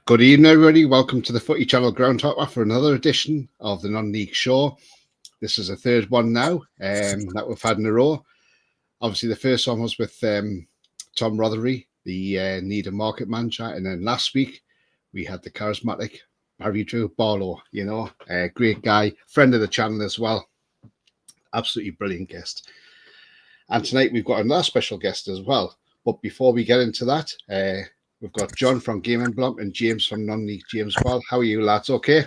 Good evening, everybody. Welcome to the Footy Channel Groundhopper for another edition of the Non-League Show. This is the third one now that we've had in a row. Obviously, the first one was with Tom Rothery, the Needham market manager. And then last week, we had the charismatic Barry Drew Barlow, great guy, friend of the channel as well. Absolutely brilliant guest. And tonight, we've got another special guest as well. But before we get into that, we've got John from Game & Blump and James from Non-League. James, well, how are you lads? Okay?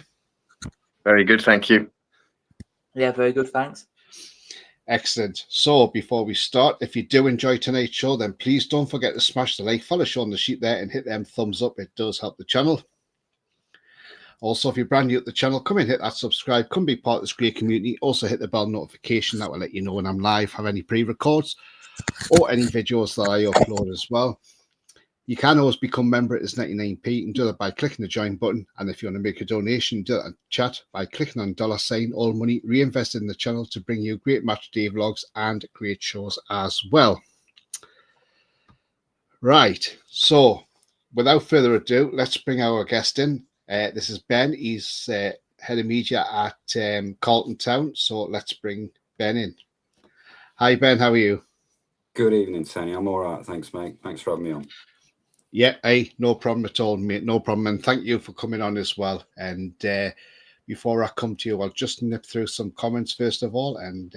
Very good, thank you. Yeah, very good, thanks. Excellent. So before we start, if you do enjoy tonight's show, then please don't forget to smash the like, follow the show on the sheet there and hit them thumbs up. It does help the channel. Also, if you're brand new at the channel, come and hit that subscribe. Come be part of this great community. Also hit the bell notification. That will let you know when I'm live, have any pre-records or any videos that I upload as well. You can always become a member at this 99p. You can do that by clicking the join button. And if you want to make a donation, do that in chat by clicking on $, all money reinvested in the channel to bring you great match day vlogs and great shows as well. Right. So without further ado, let's bring our guest in. This is Ben. He's head of media at Carlton Town. So let's bring Ben in. Hi, Ben. How are you? Good evening, Tony. I'm all right. Thanks, mate. Thanks for having me on. Yeah, hey, no problem at all, mate. No problem. And thank you for coming on as well. And before I come to you, I'll just nip through some comments first of all. And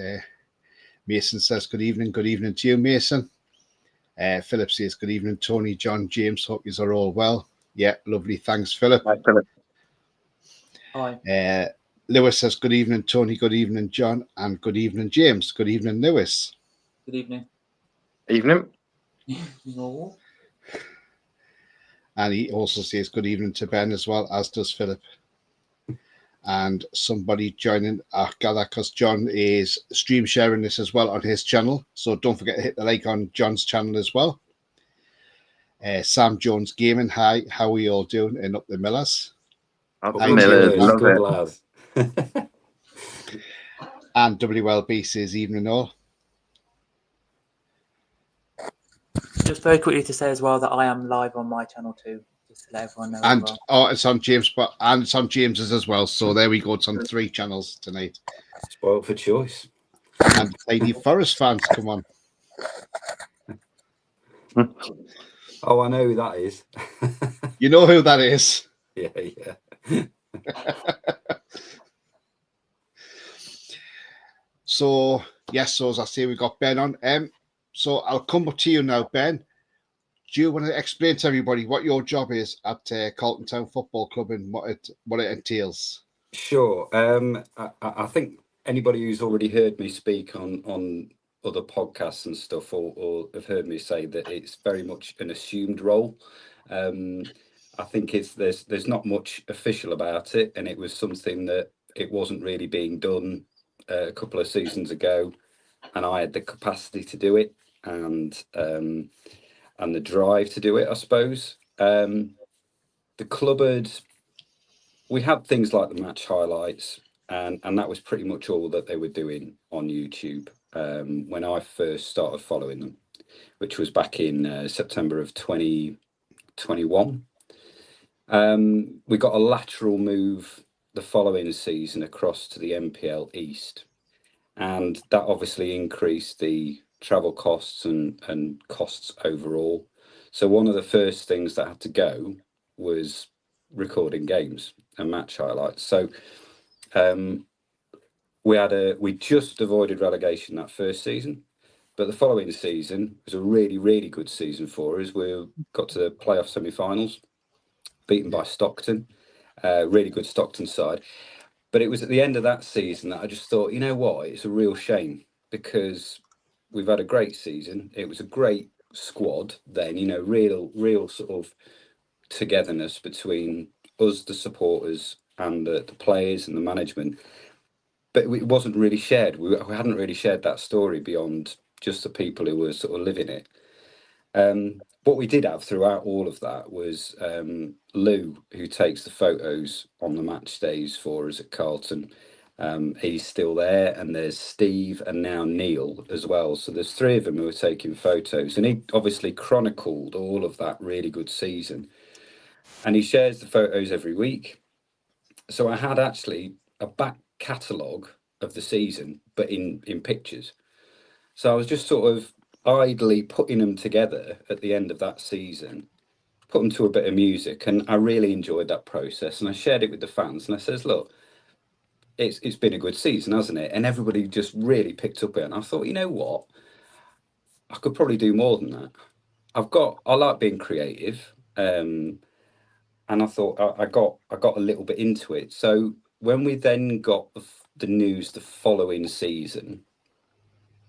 Mason says, good evening to you, Mason. Philip says, good evening, Tony, Jon James. Hope you are all well. Yeah, lovely. Thanks, Philip. Hi, Philip. Hi. Lewis says, good evening, Tony. Good evening, John. And good evening, James. Good evening, Lewis. Good evening. Evening. No. And he also says good evening to Ben as well, as does Philip. And somebody joining, I gather, because John is stream sharing this as well on his channel. So don't forget to hit the like on John's channel as well. Sam Jones Gaming, hi. How are you all doing in Up the Millers? Up the Millers, love good it. Lads. And WLB says evening all. Just very quickly to say as well that I am live on my channel too, just to let everyone know. And as well. it's on James, and it's on James's as well. So there we go. It's on 3 channels tonight. Spoiled for choice. And Lady Forest fans, come on. Oh, I know who that is. You know who that is. Yeah. So yes, so as I say, we got Ben on. So I'll come up to you now, Ben. Do you want to explain to everybody what your job is at Carlton Town Football Club and what it entails? Sure. I think anybody who's already heard me speak on other podcasts and stuff, or have heard me say that it's very much an assumed role. I think there's not much official about it, and it was something that it wasn't really being done a couple of seasons ago, and I had the capacity to do it. And the drive to do it, I suppose. The club we had things like the match highlights, and that was pretty much all that they were doing on YouTube when I first started following them, which was back in September of 2021. We got a lateral move the following season across to the MPL East, and that obviously increased the travel costs and costs overall. So one of the first things that had to go was recording games and match highlights. So we just avoided relegation that first season, but the following season was a really, really good season for us. We got to the playoff semi-finals, beaten by Stockton, really good Stockton side. But it was at the end of that season that I just thought, you know what, it's a real shame, because we've had a great season. It was a great squad then, real sort of togetherness between us, the supporters, and the players and the management. But it wasn't really shared. We hadn't really shared that story beyond just the people who were sort of living it. What we did have throughout all of that was Lou, who takes the photos on the match days for us at Carlton. He's still there, and there's Steve and now Neil as well. So there's 3 of them who are taking photos, and he obviously chronicled all of that really good season. and he shares the photos every week. So I had actually a back catalogue of the season, but in pictures. So I was just sort of idly putting them together at the end of that season, put them to a bit of music, and I really enjoyed that process. And I shared it with the fans, and I says, look, it's been a good season, hasn't it? And everybody just really picked up it. And I thought, you know what? I could probably do more than that. I like being creative. And I thought I got a little bit into it. So when we then got the news the following season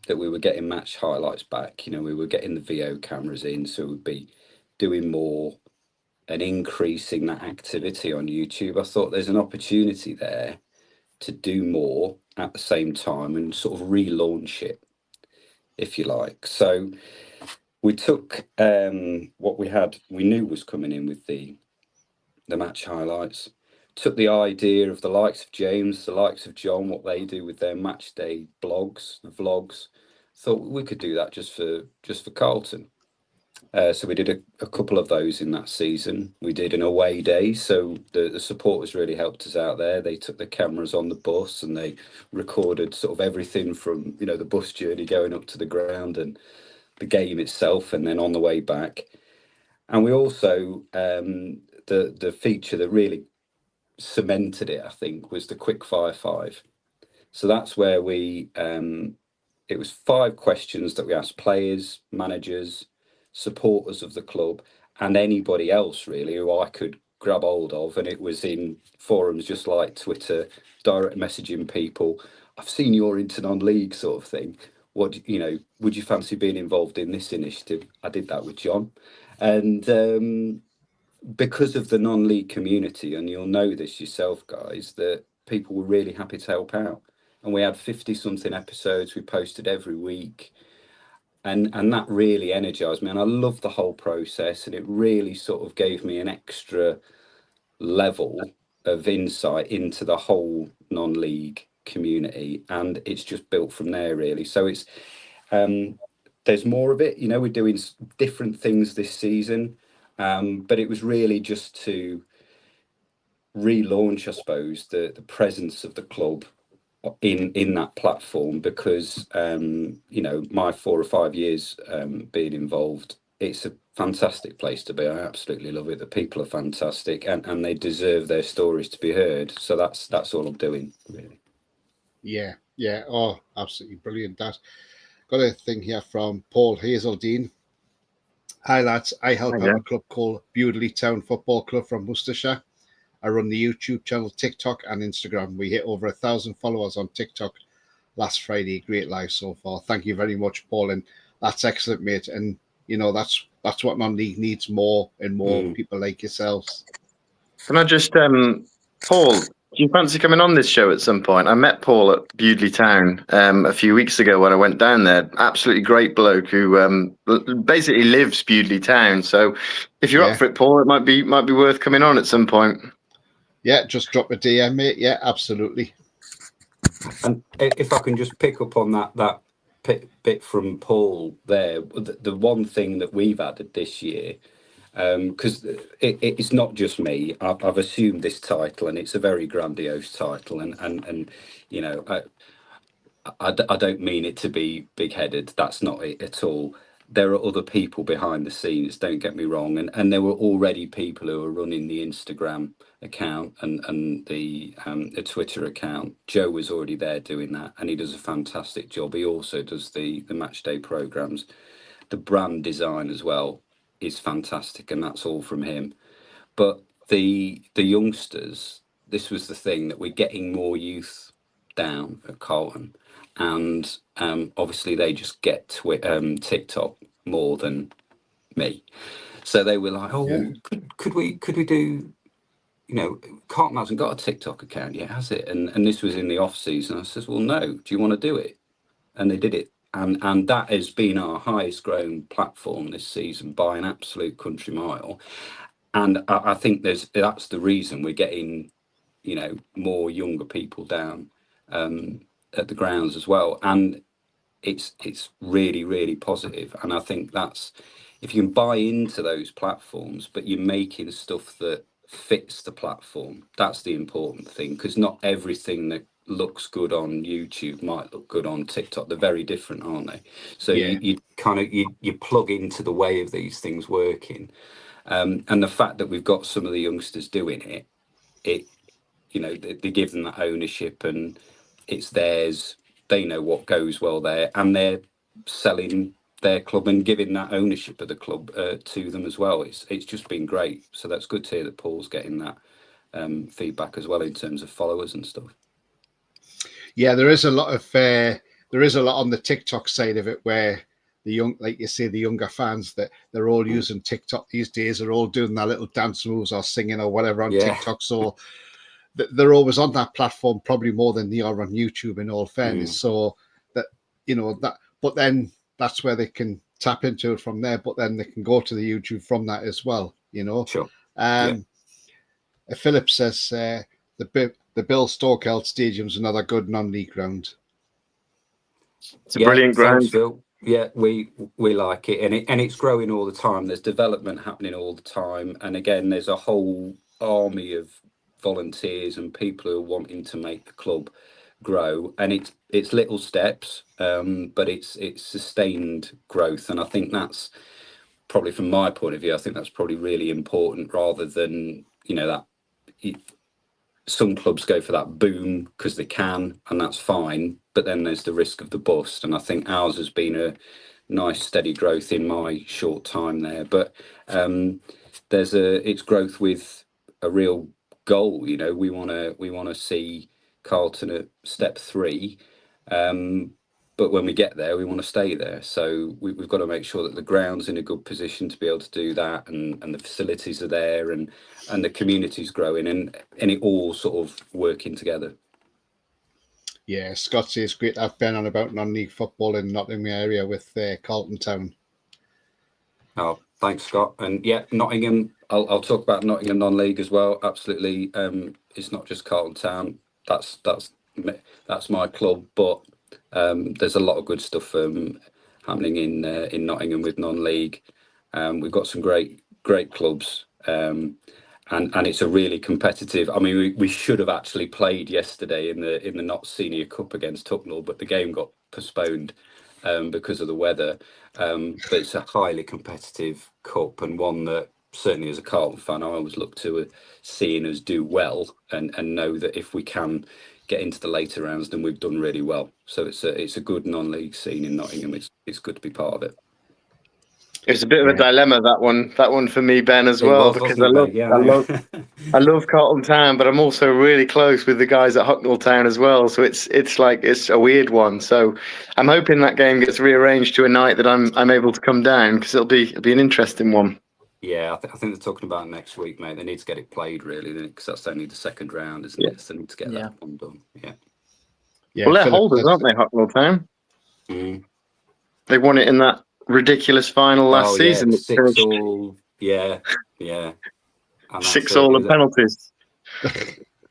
that we were getting match highlights back, we were getting the VO cameras in, so we'd be doing more and increasing that activity on YouTube. I thought there's an opportunity there to do more at the same time and sort of relaunch it, if you like. So we took what we knew was coming in with the match highlights, took the idea of the likes of James, the likes of Jon, what they do with their match day blogs, vlogs, thought we could do that just for Carlton. So we did a couple of those in that season. We did an away day, so the supporters really helped us out there. They took the cameras on the bus and they recorded sort of everything from the bus journey going up to the ground and the game itself, and then on the way back. And we also the feature that really cemented it, I think, was the quick fire 5. So that's where it was 5 questions that we asked players, managers, supporters of the club, and anybody else really who I could grab hold of. And it was in forums just like Twitter, direct messaging people. I've seen you're into non-league sort of thing. Would you fancy being involved in this initiative? I did that with Jon. And because of the non-league community, and you'll know this yourself, guys, that people were really happy to help out. And we had 50-something episodes we posted every week. And that really energized me. And I loved the whole process. And it really sort of gave me an extra level of insight into the whole non-league community. And it's just built from there, really. So it's there's more of it. We're doing different things this season. But it was really just to relaunch, I suppose, the presence of the club in that platform, because my 4 or 5 years being involved, it's a fantastic place to be. I absolutely love it. The people are fantastic, and they deserve their stories to be heard. So that's all I'm doing, really. Yeah. Oh, absolutely brilliant. That got a thing here from Paul Hazeldine. Hi lads, I help out a club called Bewdley Town Football Club from Worcestershire. I run the YouTube channel, TikTok and Instagram. We hit over 1,000 followers on TikTok last Friday. Great live so far. Thank you very much, Paul. And that's excellent, mate. And that's what non-league needs, more and more people like yourselves. Can I just, Paul, do you fancy coming on this show at some point? I met Paul at Bewdley Town a few weeks ago when I went down there. Absolutely great bloke who basically lives Bewdley Town. So if you're up for it, Paul, it might be worth coming on at some point. Yeah, just drop a DM, mate. Yeah, absolutely. And if I can just pick up on that bit from Paul there, the one thing that we've added this year, because it's not just me. I've assumed this title, and it's a very grandiose title, and I don't mean it to be big-headed. That's not it at all. There are other people behind the scenes, don't get me wrong, and there were already people who were running the Instagram account and the Twitter account. Joe was already there doing that, and he does a fantastic job. He also does the match day programs. The brand design as well is fantastic, and that's all from him. But the youngsters, this was the thing, that we're getting more youth down at Carlton, and obviously they just get TikTok more than me. So they were like, could we do, Carlton hasn't got a TikTok account yet, has it? And this was in the off season. I says, well, no, do you want to do it? And they did it. And that has been our highest grown platform this season by an absolute country mile. And I think that's the reason we're getting, more younger people down at the grounds as well. And it's really, really positive. And I think that's, if you can buy into those platforms, but you're making stuff that fits the platform, that's the important thing, because not everything that looks good on YouTube might look good on TikTok. They're very different, aren't they? So you kind of you plug into the way of these things working, and the fact that we've got some of the youngsters doing it, you know, they give them that ownership and it's theirs. They know what goes well there, and they're selling their club and giving that ownership of the club to them as well. It's just been great. So that's good to hear that Paul's getting that feedback as well in terms of followers and stuff. Yeah, there is a lot on the TikTok side of it where the young, like you say, the younger fans, that they're all using TikTok these days. They're all doing their little dance moves or singing or whatever on TikTok. So they're always on that platform, probably more than they are on YouTube, in all fairness. So that, you know, that, but then that's where they can tap into it from there. But then they can go to the YouTube from that as well, you know. Sure. Philip says the Bill Stokeld Stadium's another good non-league ground. It's a brilliant ground. Phil. Yeah, we like it, and it's growing all the time. There's development happening all the time, and again, there's a whole army of volunteers and people who are wanting to make the club grow, and it's little steps, but it's sustained growth, and I think that's probably, from my point of view, I think that's probably really important, rather than, you know, that some clubs go for that boom because they can, and that's fine, but then there's the risk of the bust, and I think ours has been a nice steady growth in my short time there. But it's growth with a real goal. You know, we want to see Carlton at step 3, but when we get there, we want to stay there. So we've got to make sure that the ground's in a good position to be able to do that, and the facilities are there, and the community's growing, and it all sort of working together. Yeah, Scott says it's great to have Ben on about non-league football in Nottingham area with Carlton Town. Oh, thanks, Scott. And yeah, Nottingham, I'll talk about Nottingham non-league as well. Absolutely. It's not just Carlton Town. That's my club, but there's a lot of good stuff happening in Nottingham with non-league. We've got some great clubs, and it's a really competitive. I mean, we should have actually played yesterday in the Not Senior Cup against Hucknall, but the game got postponed because of the weather. But it's a highly competitive cup, and one that certainly as a Carlton fan, I always look to seeing us do well, and know that if we can get into the later rounds, then we've done really well. So it's a good non-league scene in Nottingham. It's good to be part of it. It was a bit of a dilemma, that one for me, Ben, as well, because I love Carlton Town, but I'm also really close with the guys at Hucknall Town as well. So it's a weird one. So I'm hoping that game gets rearranged to a night that I'm able to come down, because it'll be an interesting one. Yeah, I think they're talking about next week, mate. They need to get it played, really, because that's only the second round, isn't it? So they need to get that one done. Yeah. Well, they're holders, aren't they, Hucknall Town? They won it in that ridiculous final last season. 6-all. Yeah. 6-all and penalties.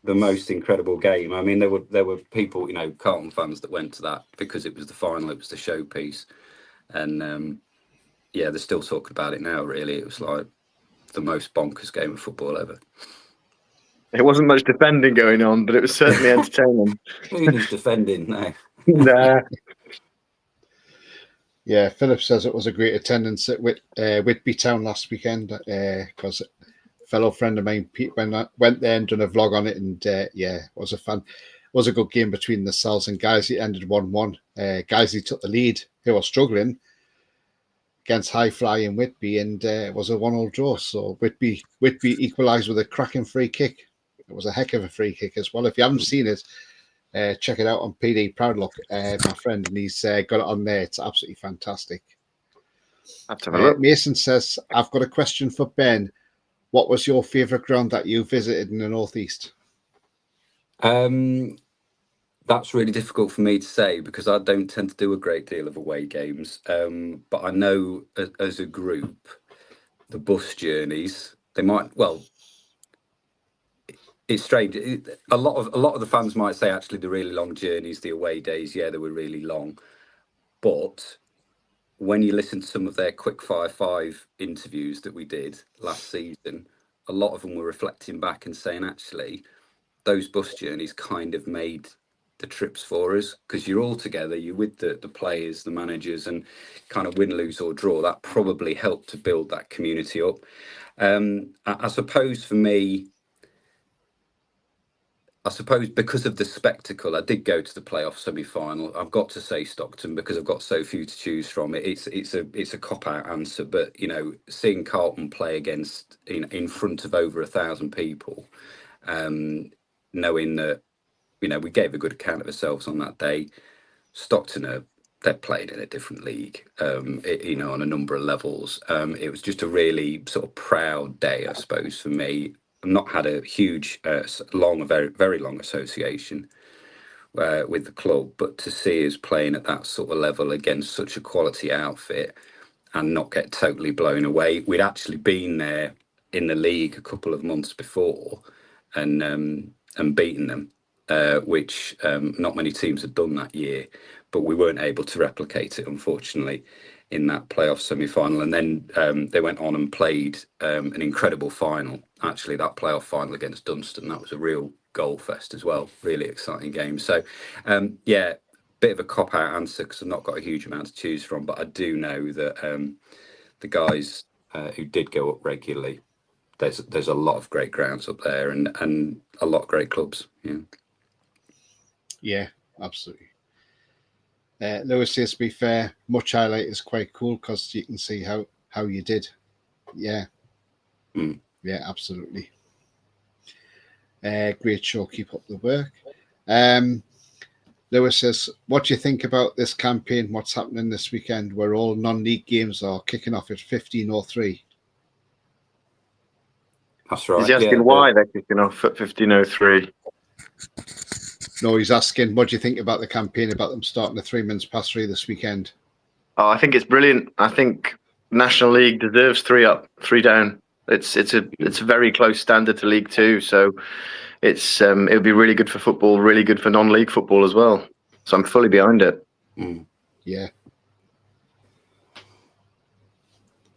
The most incredible game. I mean, there were people, you know, Carlton fans that went to that because it was the final, it was the showpiece, and they're still talking about it now. Really, it was like the most bonkers game of football ever. It wasn't much defending going on, but it was certainly entertaining. Who needs defending? No. Nah. Yeah, Philip says it was a great attendance at Whitby Town last weekend, because a fellow friend of mine, Pete, went there and done a vlog on it, and it was a good game between the Cells and Guiseley. Ended 1-1. Guiseley took the lead, who were struggling against High Fly in Whitby, and it was a 1-1 draw. So Whitby equalised with a cracking free kick. It was a heck of a free kick as well. If you haven't seen it, check it out on PD Proudlock, my friend, and he's got it on there. It's absolutely fantastic. Have to have a look. Mason says, I've got a question for Ben. What was your favourite ground that you visited in the Northeast? That's really difficult for me to say, because I don't tend to do a great deal of away games. But I know as a group, the bus journeys, it's strange. A lot of the fans might say, actually, the really long journeys, the away days, they were really long. But when you listen to some of their quick fire 5 interviews that we did last season, a lot of them were reflecting back and saying, actually, those bus journeys kind of made the trips for us, because you're all together, you're with the players, the managers, and kind of win, lose or draw. That probably helped to build that community up. I suppose for me, because of the spectacle, I did go to the playoff semi-final. I've got to say Stockton, because I've got so few to choose from. It's a cop-out answer, but seeing Carlton play against in front of over 1,000 people, knowing that we gave a good account of ourselves on that day. Stockton they're playing in a different league, on a number of levels. It was just a really sort of proud day, I suppose, for me. I've not had a huge, very, very long association with the club, but to see us playing at that sort of level against such a quality outfit and not get totally blown away. We'd actually been there in the league a couple of months before and beaten them, which not many teams had done that year, but we weren't able to replicate it, unfortunately, in that playoff semi-final. And then they went on and played an incredible final. Actually, that playoff final against Dunstan, that was a real goal fest as well. Really exciting game. So, bit of a cop-out answer because I've not got a huge amount to choose from, but I do know that the guys who did go up regularly, there's a lot of great grounds up there and a lot of great clubs. Yeah, absolutely. Lewis says, to be fair, much highlight is quite cool because you can see how you did. Yeah. Yeah, absolutely. Great show. Keep up the work. Lewis says, what do you think about this campaign? What's happening this weekend where all non-league games are kicking off at 15:03? That's right. He's asking why they're kicking off at 15:03. No, he's asking, what do you think about the campaign, about them starting at 3 minutes past 3 this weekend? Oh, I think it's brilliant. I think National League deserves 3 up, 3 down. It's a very close standard to League Two, so it'll be really good for football, really good for non-league football as well. So I'm fully behind it. Yeah.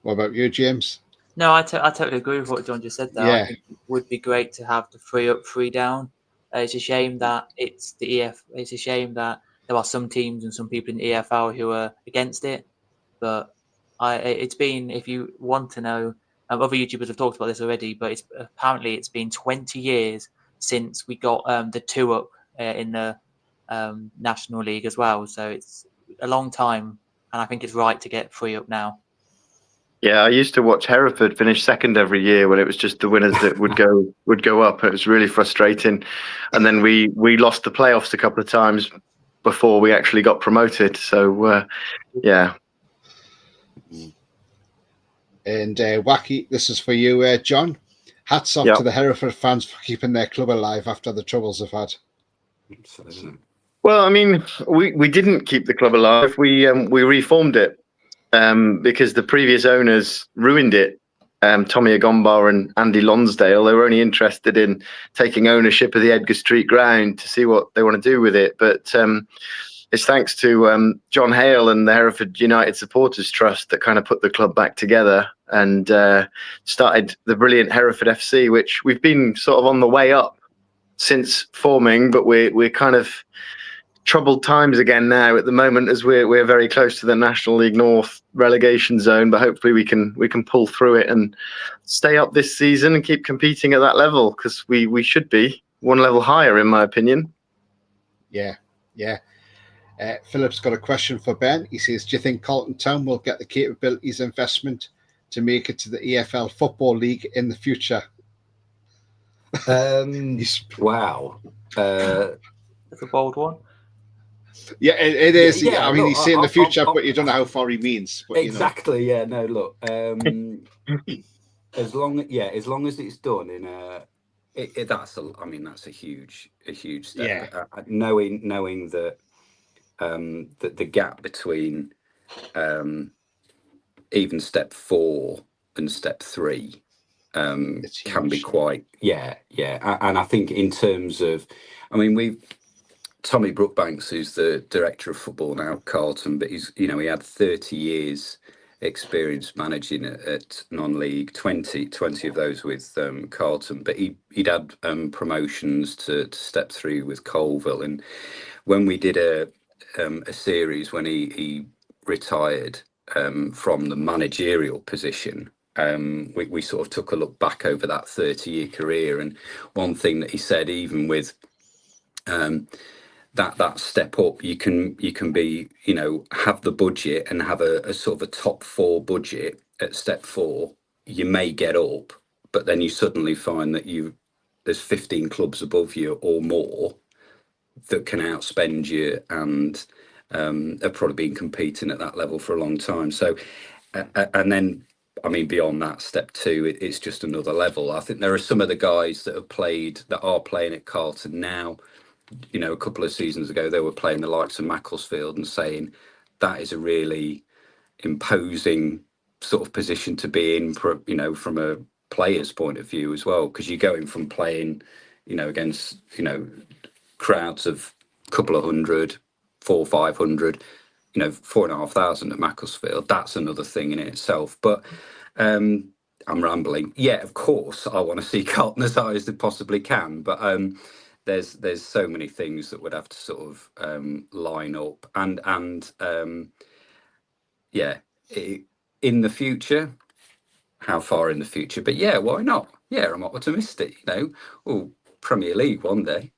What about you, James? No, I totally agree with what John just said there. Yeah. I think it would be great to have the 3 up, 3 down. It's a shame that it's a shame that there are some teams and some people in the EFL who are against it. But it's been, if you want to know, other YouTubers have talked about this already, but apparently it's been 20 years since we got the 2 up in the National League as well. So it's a long time, and I think it's right to get 3 up now. Yeah, I used to watch Hereford finish second every year when it was just the winners that would go up. It was really frustrating, and then we lost the playoffs a couple of times before we actually got promoted. So yeah. And Wacky, this is for you, John. Hats off to the Hereford fans for keeping their club alive after the troubles they've had. Absolutely. Well, I mean, we didn't keep the club alive. We reformed it. Because the previous owners ruined it. Tommy Agombar and Andy Lonsdale, they were only interested in taking ownership of the Edgar Street ground to see what they want to do with it. But it's thanks to John Hale and the Hereford United Supporters Trust that kind of put the club back together and started the brilliant Hereford FC, which we've been sort of on the way up since forming, but we're kind of troubled times again now at the moment, as we're very close to the National League North relegation zone, but hopefully we can pull through it and stay up this season and keep competing at that level, because we should be one level higher, in my opinion. Yeah. Philip's got a question for Ben. He says, do you think Carlton Town will get the capabilities investment to make it to the EFL Football League in the future? Wow. That's a bold one. Yeah, it is. Yeah, I mean, look, he's saying the future, but you don't know how far he means. But, exactly. Yeah. No. Look. As long as it's done in a, that's a huge step. Yeah. Knowing that that the gap between even step 4 and step 3 can be quite. Yeah. And I think in terms of, I mean, Tommy Brookbanks, who's the director of football now at Carlton, but he's, you know, he had 30 years experience managing at non-league, 20 of those with Carlton, but he'd had promotions to step through with Colville. And when we did a series when he retired from the managerial position, we sort of took a look back over that 30-year career, and one thing that he said, even with that step up, you can be, you know, have the budget and have a sort of a top four budget at step 4. You may get up, but then you suddenly find that there's 15 clubs above you or more that can outspend you, and have probably been competing at that level for a long time. So and then, I mean, beyond that, step 2, it's just another level. I think there are some of the guys that are playing at Carlton now. You know, a couple of seasons ago, they were playing the likes of Macclesfield and saying that is a really imposing sort of position to be in, you know, from a player's point of view as well, because you're going from playing, you know, against, you know, crowds of a couple of hundred, 400-500, you know, 4,500 at Macclesfield. That's another thing in itself. But I'm rambling. Yeah, of course, I want to see Carlton as high as they possibly can, but there's so many things that would have to sort of line up, and yeah, in the future, how far in the future? But yeah, why not? Yeah, I'm optimistic. You know, oh, Premier League one day.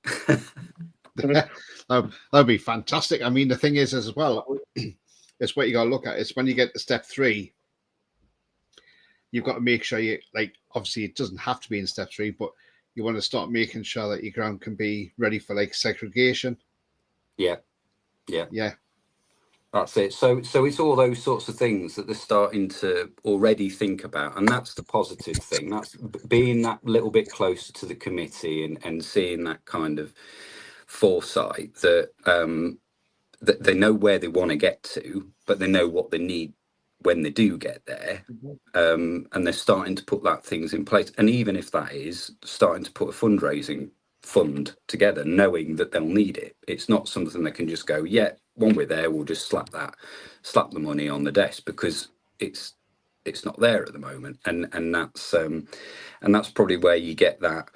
That'd be fantastic. I mean, the thing is as well, it's what you got to look at. It's when you get to step 3, you've got to make sure you, like, obviously it doesn't have to be in step 3, but you want to start making sure that your ground can be ready for like segregation. Yeah. That's it. So it's all those sorts of things that they're starting to already think about, and that's the positive thing. That's being that little bit closer to the committee and seeing that kind of foresight that that they know where they want to get to, but they know what they need when they do get there, and they're starting to put that things in place. And even if that is starting to put a fundraising fund together, knowing that they'll need it, it's not something that can just go, yeah, when we're there, we'll just slap the money on the desk, because it's not there at the moment. And that's probably where you get that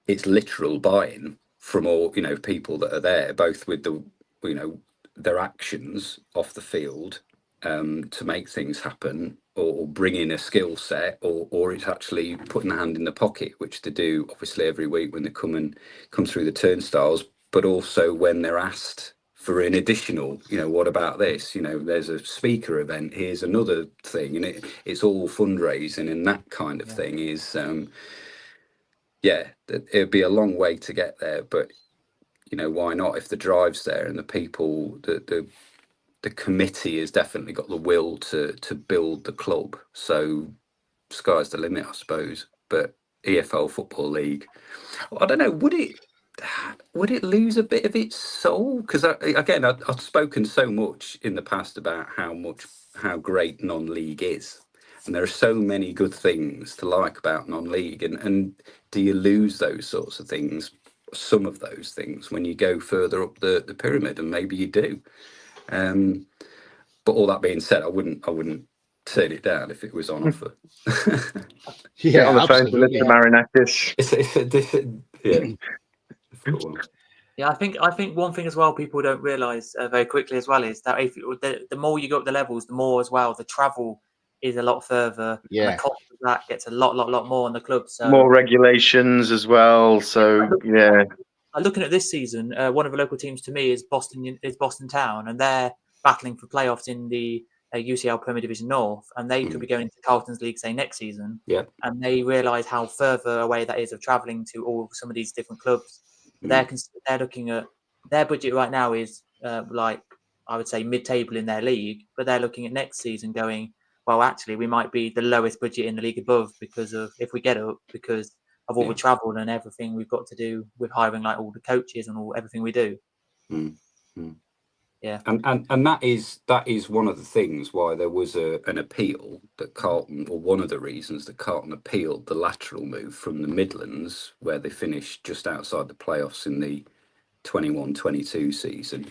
it's literal buy-in from all, you know, people that are there, both with the, you know, their actions off the field to make things happen, or bring in a skill set, or it's actually putting a hand in the pocket, which they do obviously every week when they come through the turnstiles, but also when they're asked for an additional, you know, what about this? You know, there's a speaker event, here's another thing, and it's all fundraising, and that kind of thing is, yeah, it'd be a long way to get there, but you know, why not? If the drive's there and the people, the committee has definitely got the will to build the club. So sky's the limit, I suppose. But EFL Football League, I don't know, would it lose a bit of its soul? Because I've spoken so much in the past about how great non-league is, and there are so many good things to like about non-league, and do you lose those sorts of things, some of those things, when you go further up the pyramid? And maybe you do. But all that being said, I wouldn't turn it down if it was on offer. Get on the phone to absolutely. Mr. Marinakis. It's a different, yeah. Yeah, I think one thing as well people don't realise very quickly as well is that the more you go up the levels, the more as well the travel is a lot further. Yeah. And the cost of that gets a lot more on the club. So More regulations as well. So yeah. Looking at this season, one of the local teams to me is Boston Town, and they're battling for playoffs in the UCL Premier Division North, and they could be going into Carlton's league, say, next season. Yeah. And they realise how further away that is of travelling to some of these different clubs. They're looking at their budget right now is like, I would say, mid-table in their league, but they're looking at next season going, well, actually, we might be the lowest budget in the league above because of all the travel and everything we've got to do with hiring like all the coaches and everything we do. Yeah, and that is one of the things why there was an appeal that Carlton, or one of the reasons that Carlton appealed the lateral move from the Midlands, where they finished just outside the playoffs in the 21-22 season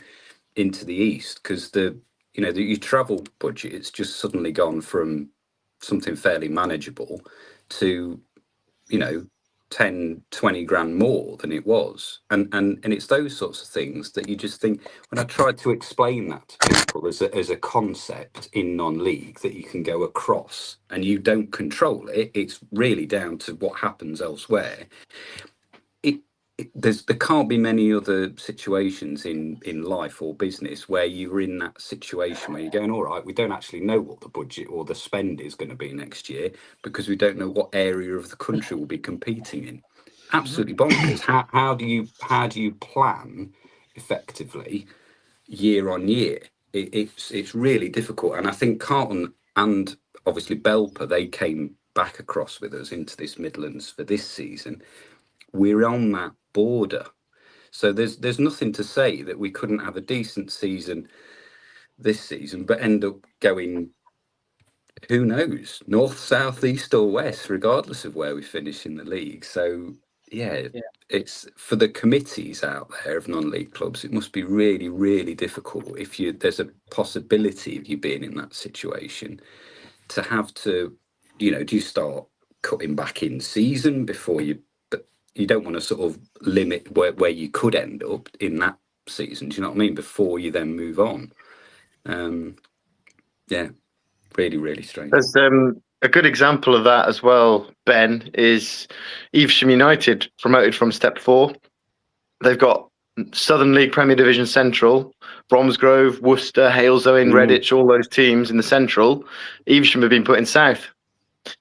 into the East, because your travel budget, it's just suddenly gone from something fairly manageable to 10-20 grand more than it was, and it's those sorts of things that you just think, when I tried to explain that to people as a concept in non-league that you can go across and you don't control it, it's really down to what happens elsewhere. There can't be many other situations in life or business where you're in that situation where you're going, all right, we don't actually know what the budget or the spend is going to be next year because we don't know what area of the country we'll be competing in. Absolutely bonkers. How do you plan effectively year on year? It's really difficult. And I think Carlton and obviously Belper, they came back across with us into this Midlands for this season. We're on that border, so there's nothing to say that we couldn't have a decent season this season but end up going, who knows, north, south, east or west, regardless of where we finish in the league. So yeah. It's for the committees out there of non-league clubs, it must be really, really difficult if there's a possibility of you being in that situation to have to, do you start cutting back in season before you don't want to sort of limit where you could end up in that season, do you know what I mean, before you then move on. Really, really strange. There's a good example of that as well, Ben, is Evesham United, promoted from Step 4. They've got Southern League Premier Division Central, Bromsgrove, Worcester, Halesowen, Redditch, all those teams in the Central. Evesham have been put in South.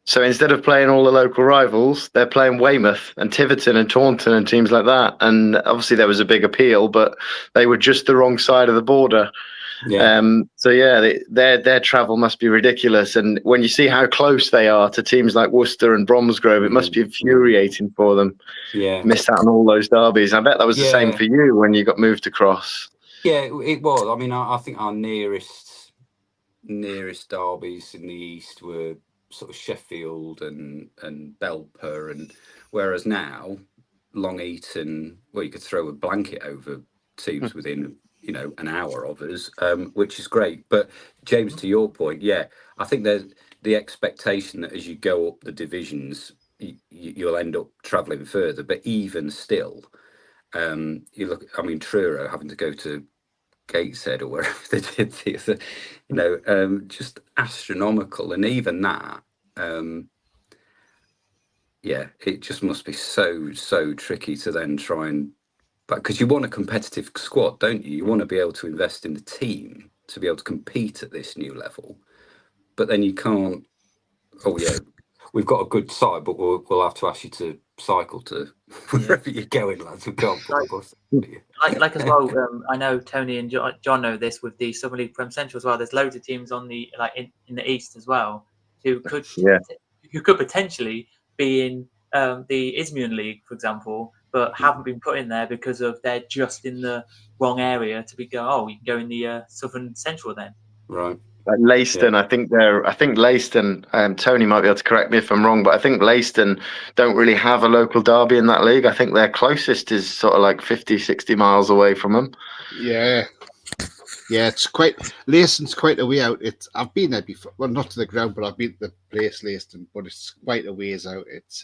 So instead of playing all the local rivals, they're playing Weymouth and Tiverton and Taunton and teams like that. And obviously there was a big appeal, but they were just the wrong side of the border. Yeah. Their travel must be ridiculous. And when you see how close they are to teams like Worcester and Bromsgrove, it must be infuriating for them. Yeah. Missed out on all those derbies. I bet that was the same for you when you got moved across. Yeah, it was. I mean, I think our nearest derbies in the East were sort of Sheffield and Belper, and whereas now Long Eaton, well, you could throw a blanket over teams within an hour of us, which is great. But James, to your point, I think there's the expectation that as you go up the divisions, you'll end up travelling further. But even still, you look, I mean, Truro having to go to Gateshead or wherever they did the just astronomical. And even that, it just must be so tricky to then try and, because you want a competitive squad, don't you? You want to be able to invest in the team to be able to compete at this new level, but then you can't. Oh yeah, we've got a good side, but we'll have to ask you to cycle to wherever you're going, lads. We can't put a bus. Like as well, I know Tony and John know this with the Southern League Prem Central as well. There's loads of teams on the in the East as well who could potentially be in the Isthmian League, for example, but haven't been put in there because of they're just in the wrong area to be you can go in the Southern Central then. Right. Like Leiston, I think Leiston, Tony might be able to correct me if I'm wrong, but I think Leiston don't really have a local derby in that league. I think their closest is sort of like 50, 60 miles away from them. Yeah, it's Leiston's quite a way out. I've been there before, well, not to the ground, but I've been to the place Leiston, but it's quite a ways out. It's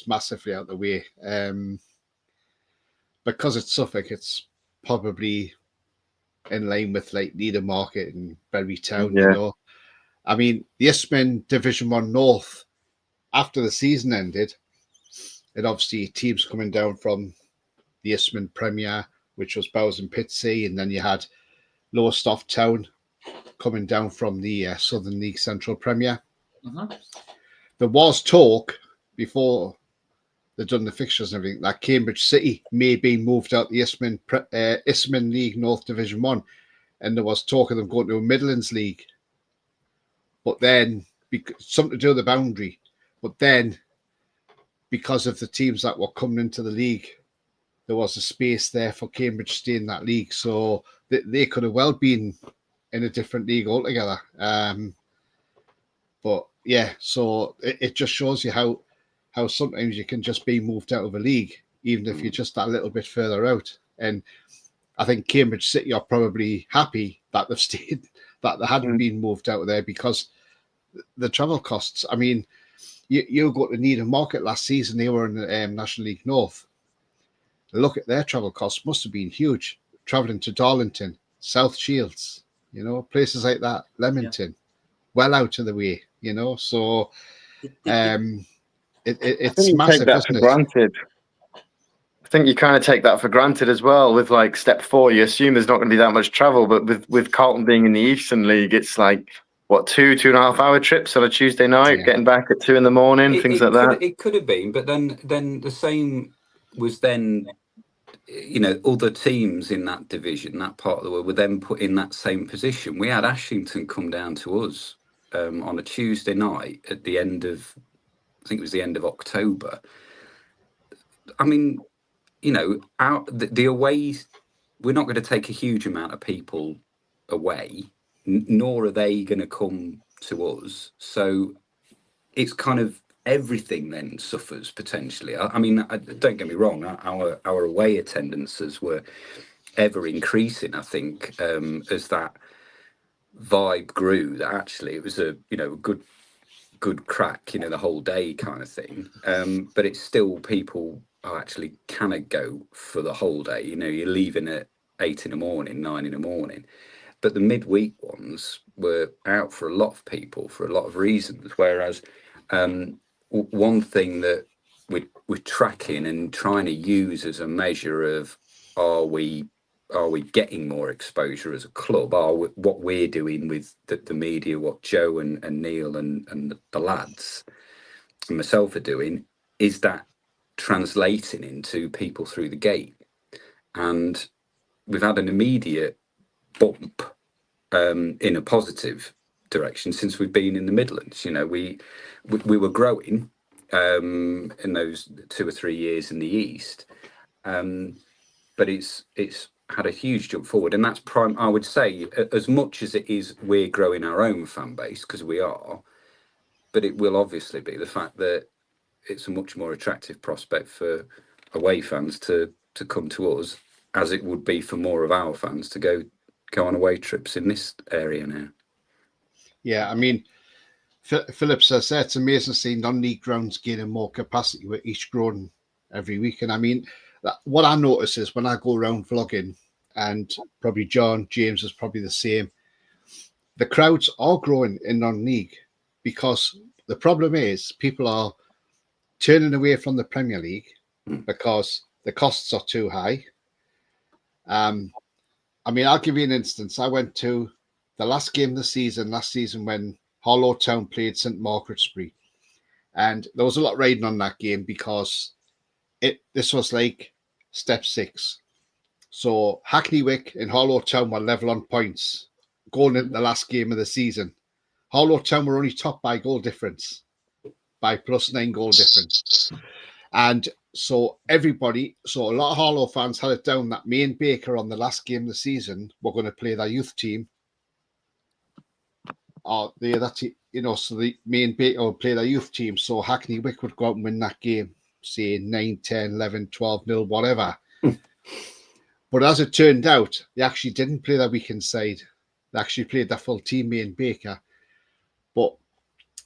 massively out the way. Because it's Suffolk, it's probably in line with like Needham Market and Bury Town, I mean, the Isthmian Division 1 North, after the season ended, and obviously teams coming down from the Isthmian Premier, which was Bowes and Pitsea, and then you had Lowestoft Town coming down from the Southern League Central Premier. There was talk before they've done the fixtures and everything that Cambridge City may be moved out the Isthmian League North Division 1, and there was talk of them going to a Midlands League. But then, something to do with the boundary, but then because of the teams that were coming into the league, there was a space there for Cambridge to stay in that league. So they could have well been in a different league altogether. But yeah, so it just shows you how sometimes you can just be moved out of a league even if you're just that little bit further out. And I think Cambridge City are probably happy that they've stayed, that they hadn't been moved out of there, because the travel costs. I mean, you go to Needham Market last season, they were in National League North. Look at their travel costs, must have been huge. Travelling to Darlington, South Shields, places like that, Leamington, well out of the way, So it's massive, isn't it? Granted. I think you kind of take that for granted as well. With like step 4, you assume there's not going to be that much travel, but with Carlton being in the Eastern League, it's like what 2.5 hour trips on a Tuesday night, getting back at 2 a.m, things like that. It could have been, but then the same was then. Other teams in that division, that part of the world, were then put in that same position. We had Ashington come down to us on a Tuesday night at the end of, I think it was the end of October. I mean, the away, we're not going to take a huge amount of people away, nor are they going to come to us. So it's kind of everything then suffers potentially. I mean, don't get me wrong, our away attendances were ever increasing, I think, as that vibe grew, that actually it was a good crack, the whole day kind of thing. But it's still, people actually cannot go for the whole day. You're leaving at 8 in the morning, 9 in the morning. But the midweek ones were out for a lot of people for a lot of reasons. Whereas one thing that we're tracking and trying to use as a measure of are we getting more exposure as a club? What we're doing with the media, what Joe and Neil and the lads and myself are doing, is that translating into people through the gate? And we've had an immediate bump in a positive direction since we've been in the Midlands. We were growing in those 2 or 3 years in the East, but it's had a huge jump forward, and that's prime. I would say, as much as it is, we're growing our own fan base, because we are, but it will obviously be the fact that it's a much more attractive prospect for away fans to come to us, as it would be for more of our fans to go on away trips in this area now. Yeah, I mean, Philip says it's amazing to see non-league grounds gaining more capacity with each growing every week. And I mean, what I notice is when I go around vlogging, and probably Jon James is probably the same, the crowds are growing in non-league, because the problem is people are turning away from the Premier League because the costs are too high. I mean, I'll give you an instance. I went to the last game of the last season when Harlow Town played St Margaret's-Bury, and there was a lot riding on that game because this was like step 6. So Hackney Wick and Harlow Town were level on points going into the last game of the season. Harlow Town were only top by goal difference, by +9 goal difference. And so a lot of Harlow fans had it down that me and Baker on the last game of the season were going to play their youth team. So me and Baker would play their youth team. So Hackney Wick would go out and win that game, say 9, 10, 11, 12-0, whatever. But as it turned out, they actually didn't play their weekend side. They actually played their full team, me and Baker. But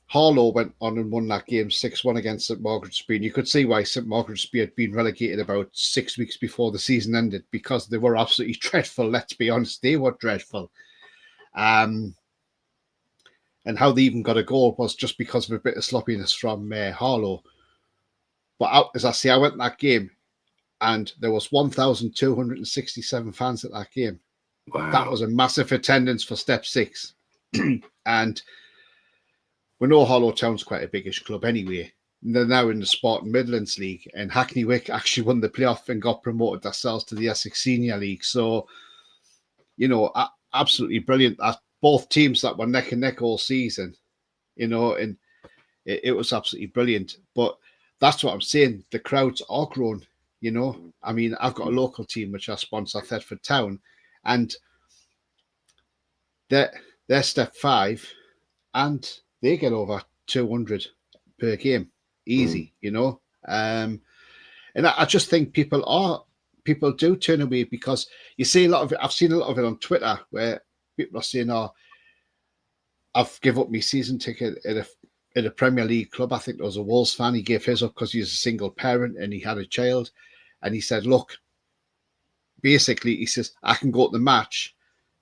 Harlow went on and won that game 6-1 against St Margaret's-Bury. And you could see why St Margaret's-Bury had been relegated about 6 weeks before the season ended, because they were absolutely dreadful. Let's be honest, they were dreadful. And how they even got a goal was just because of a bit of sloppiness from Harlow. But as I say, I went to that game, and there was 1,267 fans at that game. Wow. That was a massive attendance for step 6. And we know Harlow Town's quite a biggish club anyway. They're now in the Sporting Midlands League, and Hackney Wick actually won the playoff and got promoted themselves to the Essex Senior League. So, absolutely brilliant. Both teams that were neck and neck all season, and it was absolutely brilliant. But that's what I'm saying. The crowds are growing, I mean, I've got a local team which I sponsor, Thetford Town, and they're step 5, and they get over 200 per game, easy, And I just think people do turn away because you see a lot of it. I've seen a lot of it on Twitter where people are saying, "Oh, I've give up my season ticket at a Premier League club." I think there was a Wolves fan. He gave his up because he was a single parent and he had a child, and he said, "Look, basically, he says I can go to the match,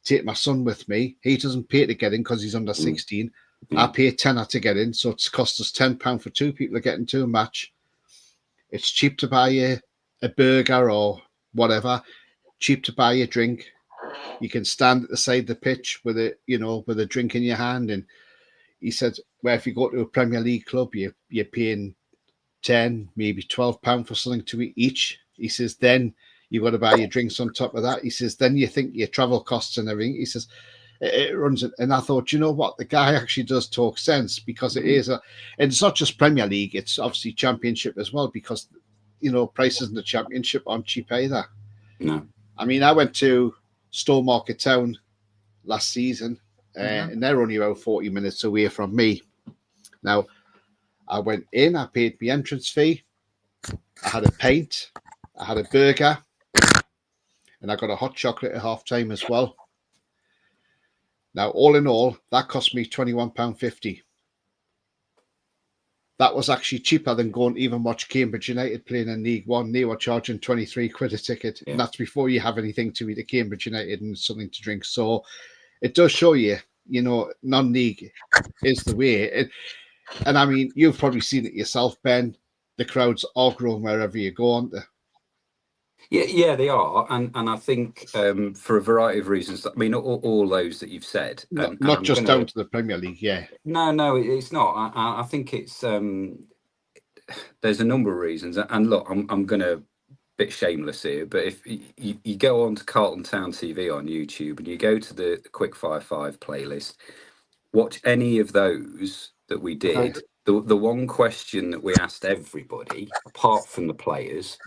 take my son with me. He doesn't pay to get in because he's under 16. I pay a tenner to get in, so it's cost us £10 for two people to get into a match. It's cheap to buy a burger or whatever, cheap to buy a drink. You can stand at the side of the pitch with a drink in your hand." And he said, "Where if you go to a Premier League club, you're paying £10, maybe £12 for something to eat each." He says, "Then you've got to buy your drinks on top of that." He says, "Then you think your travel costs and everything." He says, it runs it. And I thought, you know what? The guy actually does talk sense, because it is and it's not just Premier League, it's obviously Championship as well, because, prices in the Championship aren't cheap either. No. I mean, I went to Stowmarket Town last season, and they're only about 40 minutes away from me. Now, I went in, I paid my entrance fee, I had a pint, I had a burger, and I got a hot chocolate at half time as well. Now, all in all, that cost me £21.50. That was actually cheaper than going to even watch Cambridge United playing in League One. They were charging £23 a ticket, and that's before you have anything to eat at Cambridge United and something to drink. So it does show you, non-league is the way. And I mean, you've probably seen it yourself, Ben. The crowds are growing wherever you go, aren't they? Yeah, they are, and I think for a variety of reasons. I mean, all those that you've said, not just down to the Premier League. Yeah, no, it's not. I think it's there's a number of reasons, and look, I'm going to bit shameless here, but if you go on to Carlton Town TV on YouTube and you go to the Quickfire 5 playlist, watch any of those that we did. The one question that we asked everybody, apart from the players,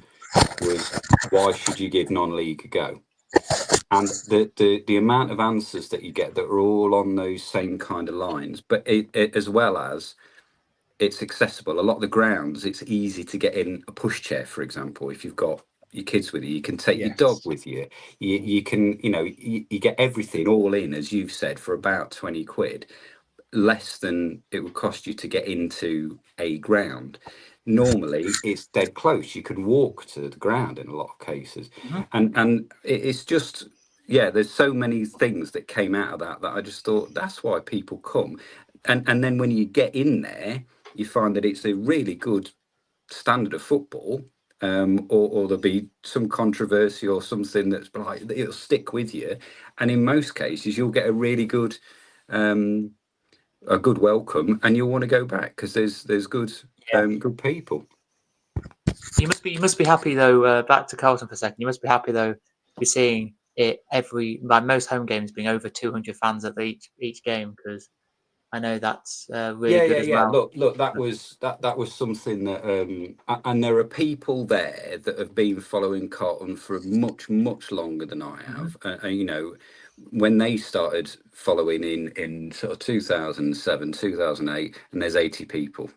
was why should you give non-league a go? And the amount of answers that you get that are all on those same kind of lines, but it as well as it's accessible. A lot of the grounds, it's easy to get in a pushchair, for example. If you've got your kids with you can take your dog with you. You can, you get everything all in, as you've said, for about £20, less than it would cost you to get into a ground. Normally it's dead close. You can walk to the ground in a lot of cases. And it's just, there's so many things that came out of that I just thought that's why people come. And then when you get in there, you find that it's a really good standard of football, or there'll be some controversy or something that's like, it'll stick with you. And in most cases, you'll get a really good welcome, and you'll want to go back because there's good good people. You must be happy though. Back to Carlton for a second. You must be happy though to be seeing it most home games being over 200 fans at each game, because I know that's really good as well. Look, that was something that and there are people there that have been following Carlton for much longer than I have. When they started following in sort of 2007, 2008, and there's 80 people.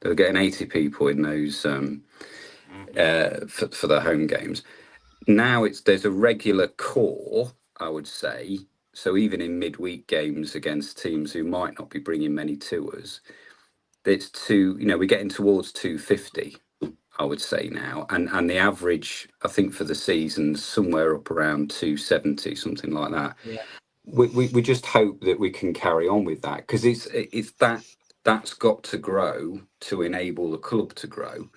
They were getting 80 people in those for their home games. Now there's a regular core, I would say. So even in midweek games against teams who might not be bringing many to us, it's we're getting towards 250, I would say now, and the average, I think, for the season somewhere up around 270, something like that. Yeah. We just hope that we can carry on with that, because it's that's got to grow to enable the club to grow.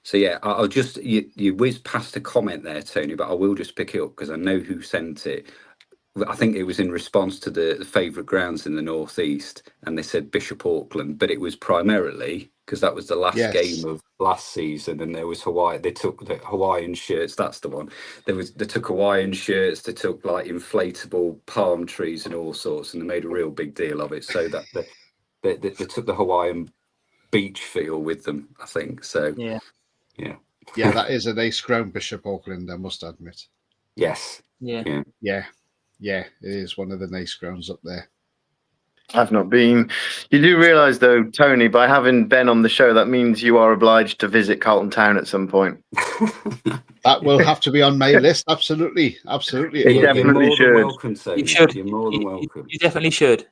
So I'll just you whizzed past a comment there, Tony, but I will just pick it up because I know who sent it. I think it was in response to the favourite grounds in the northeast, and they said Bishop Auckland, but it was primarily because that was the last game of last season, and there was Hawaii. They took the Hawaiian shirts. That's the one. They took Hawaiian shirts. They took like inflatable palm trees and all sorts, and they made a real big deal of it. So that they took the Hawaiian beach feel with them, I think. So yeah, that is a nice ground, Bishop Auckland, I must admit. Yes. Yeah, it is one of the nice grounds up there. I've not been. You do realise, though, Tony, by having Ben on the show, that means you are obliged to visit Carlton Town at some point. That will have to be on my list. Absolutely. Absolutely. He It will definitely be. You're more should. than welcome, Tony. You should. You're more than welcome. You definitely should.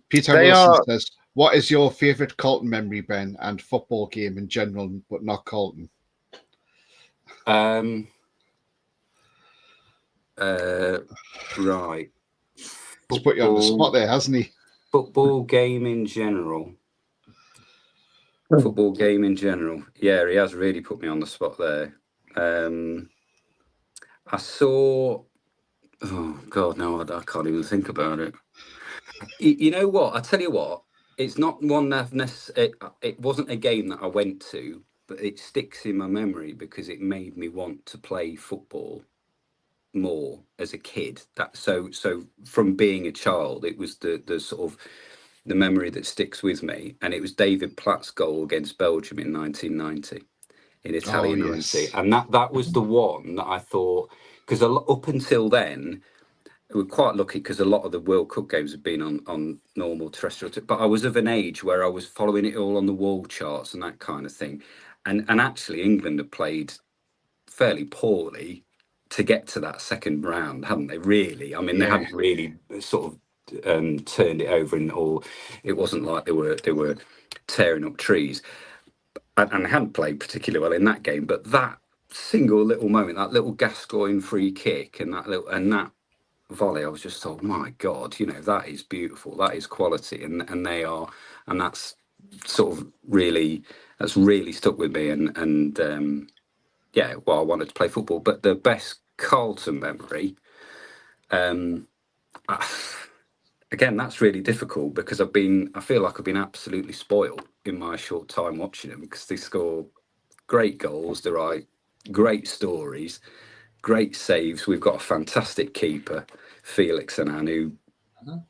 Peter They Wilson are- says, what is your favourite Carlton memory, Ben, and football game in general, but not Carlton? Right. He's put you on the spot there, hasn't he? Football game in general. Football game in general. Yeah, he has really put me on the spot there. I saw. Oh God, no, I can't even think about it. You know what? I tell you what. It's not one that it wasn't a game that I went to, but it sticks in my memory because it made me want to play football more as a kid. That so from being a child, it was the sort of the memory that sticks with me, and it was David Platt's goal against Belgium in 1990 in Italian 90, and that was the one that I thought, because up until then we were quite lucky because a lot of the World Cup games have been on normal terrestrial, but I was of an age where I was following it all on the wall charts and that kind of thing, and actually England had played fairly poorly to get to that second round, hadn't they? Really, I mean, they hadn't really sort of turned it over, and all. It wasn't like they were tearing up trees, and they hadn't played particularly well in that game. But that single little moment, that little Gascoigne free kick, and that volley, I was just thought, my God, you know, that is beautiful, that is quality, and they are, and that's sort of really stuck with me, and yeah, well, I wanted to play football. But the best Carlton memory, again, that's really difficult because I feel like I've been absolutely spoiled in my short time watching them, because they score great goals, they write great stories, great saves. We've got a fantastic keeper, Felix Annan, who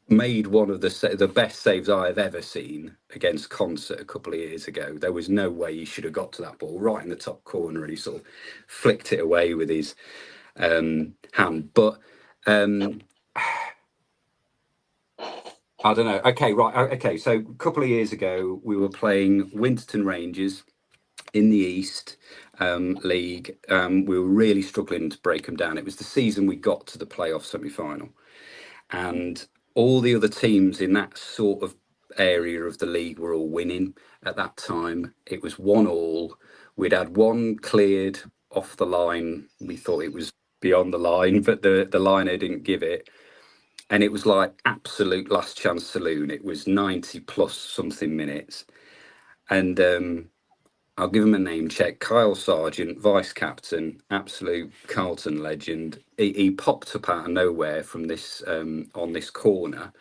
made one of the best saves I have ever seen against Concert a couple of years ago. There was no way he should have got to that ball right in the top corner, and he sort of flicked it away with his hand. But I don't know. Okay, right. Okay, so a couple of years ago, we were playing Winterton Rangers in the East League. We were really struggling to break them down. It was the season we got to the playoff semi-final, and all the other teams in that sort of area of the league were all winning at that time. It was 1-1. We'd had one cleared off the line. We thought it was beyond the line, but the liner didn't give it. And it was like absolute last chance saloon. It was 90 plus something minutes. And I'll give him a name check. Kyle Sargent, vice captain, absolute Carlton legend. He popped up out of nowhere from this on this corner,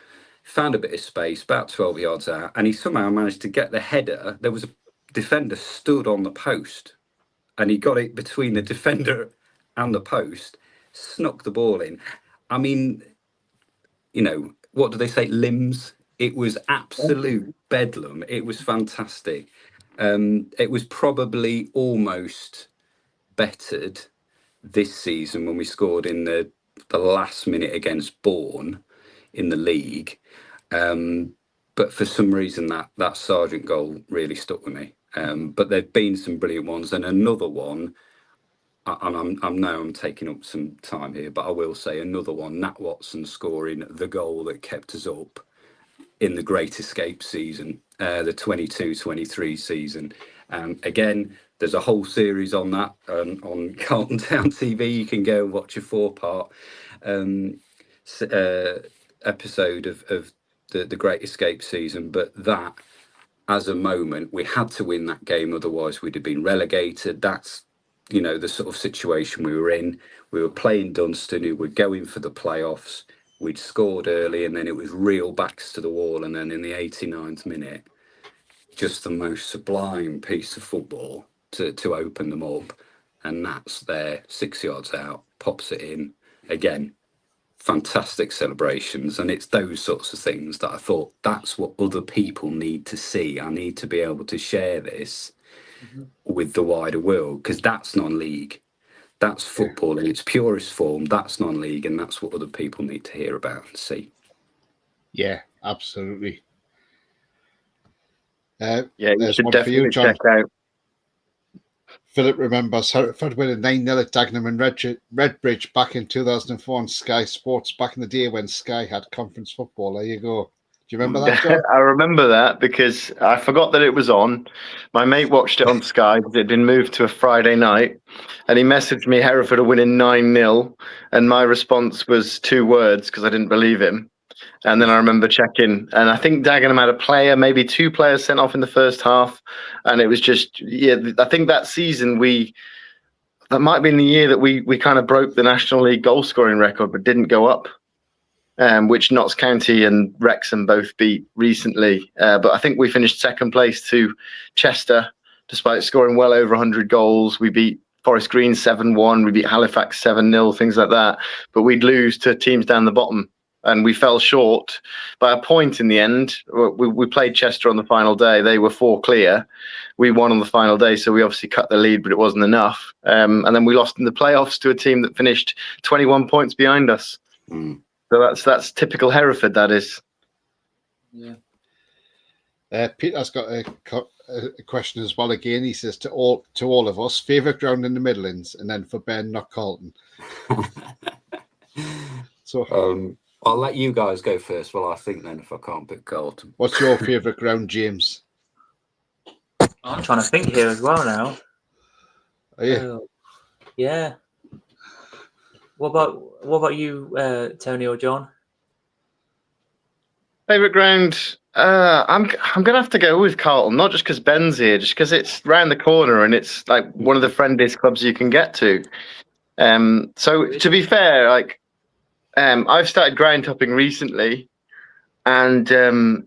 found a bit of space, about 12 yards out, and he somehow managed to get the header. There was a defender stood on the post, and he got it between the defender and the post, snuck the ball in. I mean, you know, what do they say? Limbs. It was absolute bedlam. It was fantastic. It was probably almost bettered this season when we scored in the last minute against Bourne in the league. But for some reason that Sargent goal really stuck with me. But there've been some brilliant ones, and another one, and I'm taking up some time here, but I will say another one, Nat Watson scoring the goal that kept us up in the Great Escape season, the 22-23 season. Again, there's a whole series on that on Carlton Town TV. You can go and watch a 4-part episode of the Great Escape season. But that, as a moment, we had to win that game, otherwise we'd have been relegated. That's, you know, the sort of situation we were in. We were playing Dunstan, who were going for the playoffs. We'd scored early, and then it was real backs to the wall. And then in the 89th minute, just the most sublime piece of football to open them up. And that's there, 6 yards out, pops it in. Again, fantastic celebrations. And it's those sorts of things that I thought, that's what other people need to see. I need to be able to share this with the wider world, because that's non-league. That's football in its purest form. That's non-league, and that's what other people need to hear about and see. Yeah, Absolutely. Yeah, you there's should one for you, definitely John. check out. Philip remembers Hereford winning 9-0 at Dagenham and Redbridge back in 2004 on Sky Sports, back in the day when Sky had conference football. There you go. Do you remember that, John? I remember that because I forgot that it was on. My mate watched it on Sky because it had been moved to a Friday night, and he messaged me Hereford are winning 9-0, and my response was 2 words because I didn't believe him. And then I remember checking, and I think Dagenham had a player, maybe 2 players sent off in the first half, and it was just, I think that season that might have been the year that we kind of broke the National League goal scoring record, but didn't go up. Which Notts County and Wrexham both beat recently. But I think we finished second place to Chester, despite scoring well over 100 goals. We beat Forest Green 7-1. We beat Halifax 7-0, things like that. But we'd lose to teams down the bottom. And we fell short by a point in the end. We played Chester on the final day. They were 4 clear. We won on the final day, so we obviously cut the lead, but it wasn't enough. And then we lost in the playoffs to a team that finished 21 points behind us. Mm. So that's typical Hereford, that is. Yeah. Peter's got a question as well. Again, he says to all of us, favourite ground in the Midlands, and then for Ben, not Carlton. So I'll let you guys go first. Well, I think then if I can't pick Carlton. What's your favourite ground, James? I'm trying to think here as well now. Are you? Yeah. What about you, Tony or John? Favourite ground? I'm gonna have to go with Carlton, not just because Ben's here, just because it's round the corner and it's like one of the friendliest clubs you can get to. So to be fair, like I've started ground topping recently, and so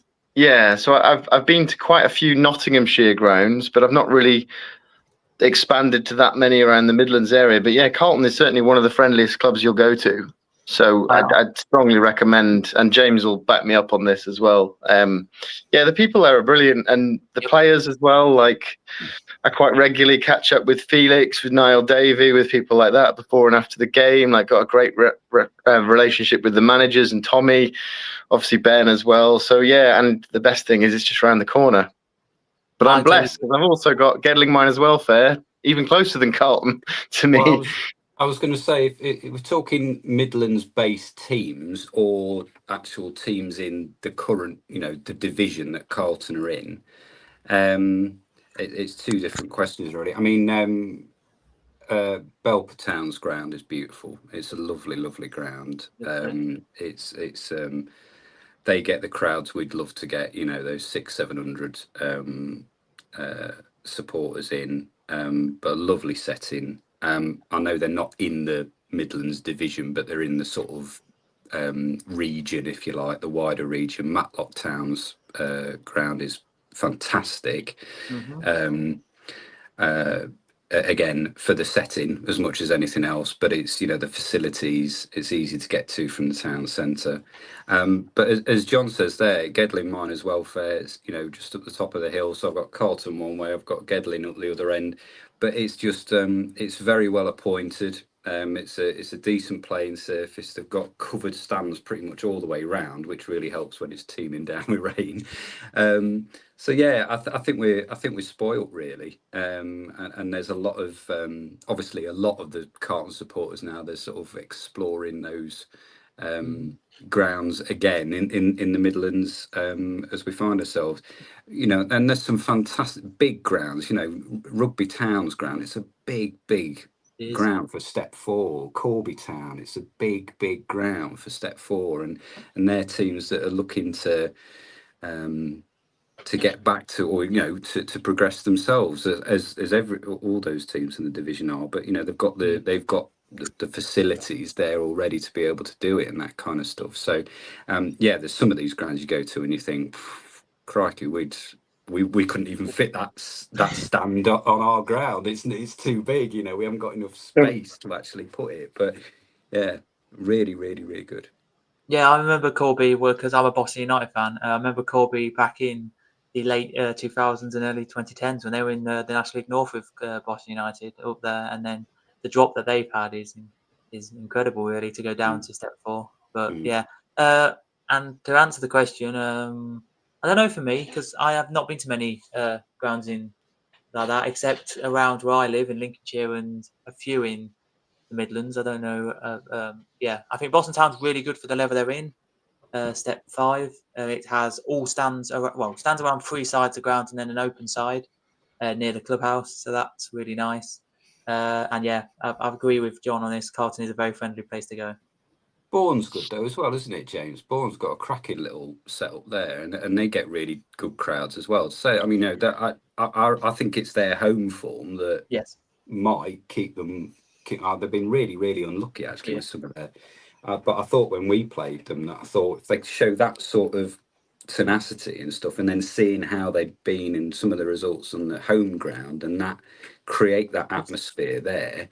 I've been to quite a few Nottinghamshire grounds, but I've not really expanded to that many around the Midlands area. But yeah, Carlton is certainly one of the friendliest clubs you'll go to. So Wow. I'd strongly recommend, and James will back me up on this as well. The people there are brilliant, and the players as well. Like I quite regularly catch up with Felix, with Niall Davey, with people like that before and after the game. Like got a great relationship with the managers and Tommy, obviously Ben as well. So yeah, and the best thing is it's just around the corner. But I'm blessed because I've also got Gedling Miners Welfare, even closer than Carlton to me. Well, I was going to say, if we're talking Midlands-based teams or actual teams in the current, the division that Carlton are in, it's 2 different questions, really. I mean, Belper Town's ground is beautiful. It's a lovely, lovely ground. It's they get the crowds we'd love to get, those 600-700 supporters in, but a lovely setting. I know they're not in the Midlands division, but they're in the sort of region, if you like, the wider region. Matlock Town's ground is fantastic. Again, for the setting as much as anything else, but it's the facilities, it's easy to get to from the town centre. But as John says there, Gedling Miners Welfare, it's just at the top of the hill. So I've got Carlton one way, I've got Gedling at the other end, but it's just it's very well appointed. It's a decent playing surface. They've got covered stands pretty much all the way round, which really helps when it's teeming down with rain. So yeah, I think we're spoilt really, and there's a lot of obviously a lot of the Carlton supporters now. They're sort of exploring those grounds again in the Midlands as we find ourselves, and there's some fantastic big grounds. Rugby Town's ground. It's a big ground for Step 4. Corby Town. It's a big ground for Step 4, and they're teams that are looking to get back to, or to progress themselves as all those teams in the division are. But they've got the facilities there already to be able to do it and that kind of stuff. So there's some of these grounds you go to and you think, crikey, we couldn't even fit that stand on our ground. It's too big. We haven't got enough space to actually put it. But yeah, really, really, really good. Yeah, I remember Corby because I'm a Boston United fan. I remember Corby back in the late 2000s and early 2010s when they were in the National League North with Boston United up there, and then the drop that they've had is incredible, really, to go down to Step 4. But And to answer the question, I don't know for me, because I have not been to many grounds in like that, except around where I live in Lincolnshire and a few in the Midlands. I don't know. I think Boston Town's really good for the level they're in. Step 5, it has all stands around 3 sides of ground and then an open side near the clubhouse. So that's really nice. And yeah, I agree with John on this. Carlton is a very friendly place to go. Bourne's good though as well, isn't it, James? Bourne's got a cracking little setup there, and they get really good crowds as well. So I mean, that I think it's their home form that Yes. might keep them. They've been really, really unlucky actually with some of their. But I thought when we played them, that I thought if they show that sort of tenacity and stuff, and then seeing how they've been in some of the results on the home ground, and that create that atmosphere there,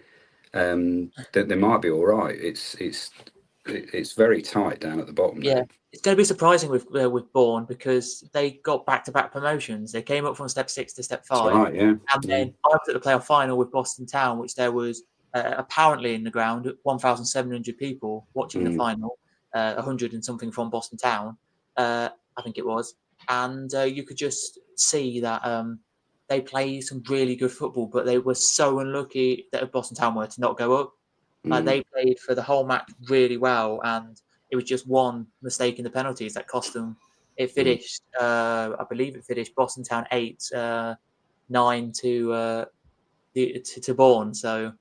that they might be all right. It's very tight down at the bottom. Yeah, there. it's going to be surprising with Bourne because they got back-to-back promotions. They came up from step 6 to step 5, right, yeah. And then I was at the playoff final with Boston Town, which there was apparently in the ground 1,700 people watching the final, 100 and something from Boston Town, I think it was, and you could just see that they played some really good football, but they were so unlucky that Boston Town were to not go up. They played for the whole match really well, and it was just one mistake in the penalties that cost them. It finished, I believe it finished Boston Town 8-9 to Bourne. So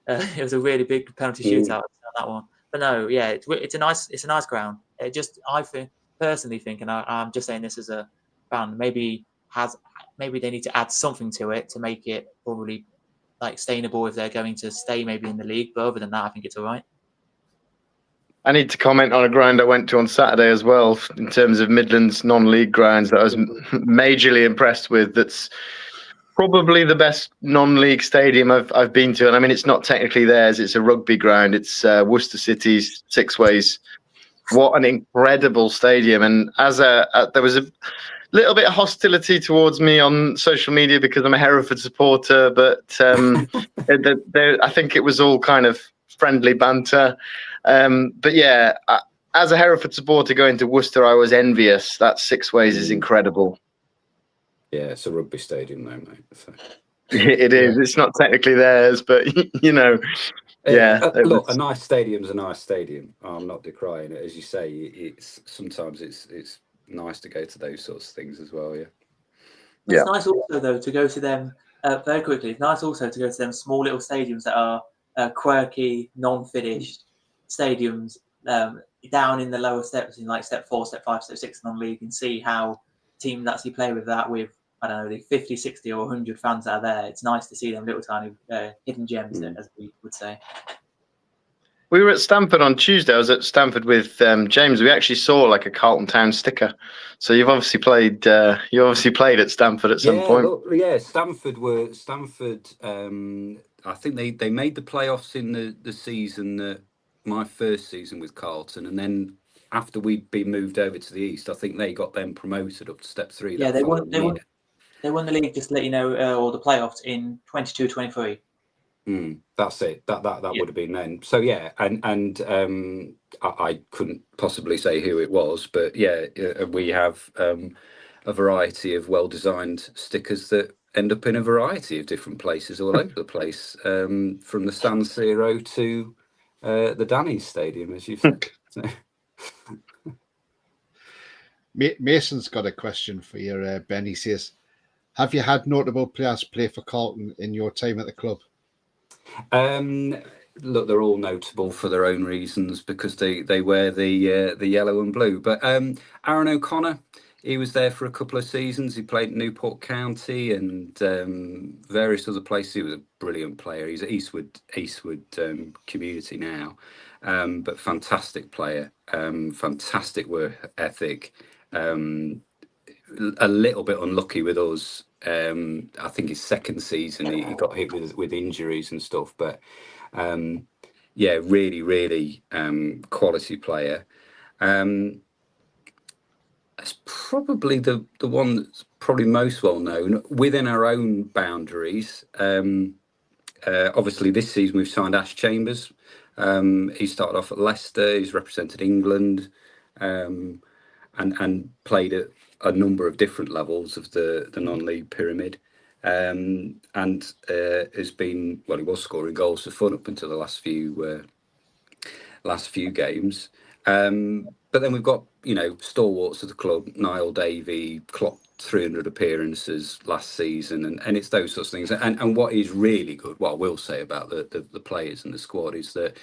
it was a really big penalty shootout on that one. But no, yeah, it's a nice ground. It just personally think, and I'm just saying this as a fan, maybe they need to add something to it to make it probably like sustainable if they're going to stay maybe in the league. But other than that, I think it's all right. I need to comment on a ground I went to on Saturday as well, in terms of Midlands non-league grounds that I was majorly impressed with. That's probably the best non-league stadium I've been to. And I mean, it's not technically theirs. It's a rugby ground. It's Worcester City's Six Ways. What an incredible stadium. And there was a little bit of hostility towards me on social media because I'm a Hereford supporter, but I think it was all kind of friendly banter. But yeah, as a Hereford supporter going to Worcester, I was envious. That Six Ways is incredible. Yeah, it's a rugby stadium though, mate. So. It is. It's not technically theirs, but Look, a nice stadium's a nice stadium. I'm not decrying it, as you say. It's sometimes it's nice to go to those sorts of things as well. Yeah. It's nice also though to go to them very quickly. It's nice also to go to them small little stadiums that are quirky, non-finished stadiums down in the lower steps in like step 4, step 5, step 6 non-league, and see how teams actually play with that with, I don't know, the 50, 60 or 100 fans that are there. It's nice to see them little tiny hidden gems, as we would say. We were at Stamford on Tuesday. I was at Stamford with James. We actually saw like a Carlton Town sticker. So you've obviously played. At Stamford at some point. Stamford. I think they made the playoffs in the season that my first season with Carlton, and then after we'd been moved over to the East, I think they got them promoted up to step 3. Yeah, they won the league, just to let you know, or the playoffs in 22-23. That's it. That would have been then. So yeah, and I couldn't possibly say who it was, but yeah, we have a variety of well-designed stickers that end up in a variety of different places all over the place, from the San Siro to the Danny's Stadium, as you said. Mason's got a question for you, Ben. He says, have you had notable players play for Carlton in your time at the club? Look, they're all notable for their own reasons because they wear the yellow and blue. But Aaron O'Connor, he was there for a couple of seasons. He played at Newport County and various other places. He was a brilliant player. He's at Eastwood community now, but fantastic player, fantastic work ethic. A little bit unlucky with us. I think his second season he got hit with injuries and stuff, but yeah, really, really quality player. It's probably the one that's probably most well known within our own boundaries. Obviously, this season we've signed Ash Chambers. He started off at Leicester. He's represented England. and played at a number of different levels of the non-league pyramid. And has been, well, he was scoring goals for fun up until the last few games. But then we've got, stalwarts of the club. Niall Davey clocked 300 appearances last season, and it's those sorts of things. And what is really good, what I will say about the players and the squad, is that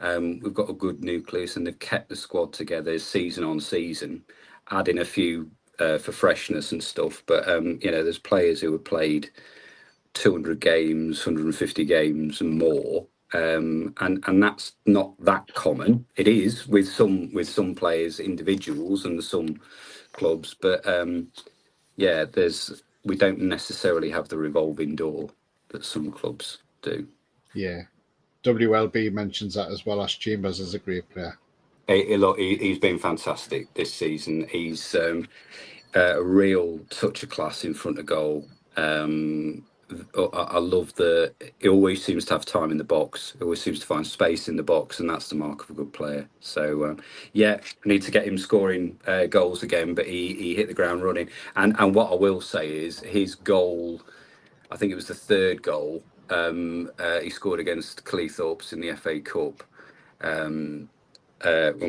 we've got a good nucleus, and they've kept the squad together season on season, adding a few for freshness and stuff. But there's players who have played 200 games, 150 games and more. And that's not that common. It is with some players, individuals, and some clubs, but we don't necessarily have the revolving door that some clubs do. Yeah, WLB mentions that as well. As Chambers is a great player. He's been fantastic this season. He's a real touch of class in front of goal. I love he always seems to have time in the box. He always seems to find space in the box, and that's the mark of a good player. So I need to get him scoring goals again, but he hit the ground running. And what I will say is his goal, I think it was the third goal, he scored against Cleethorpes in the FA Cup when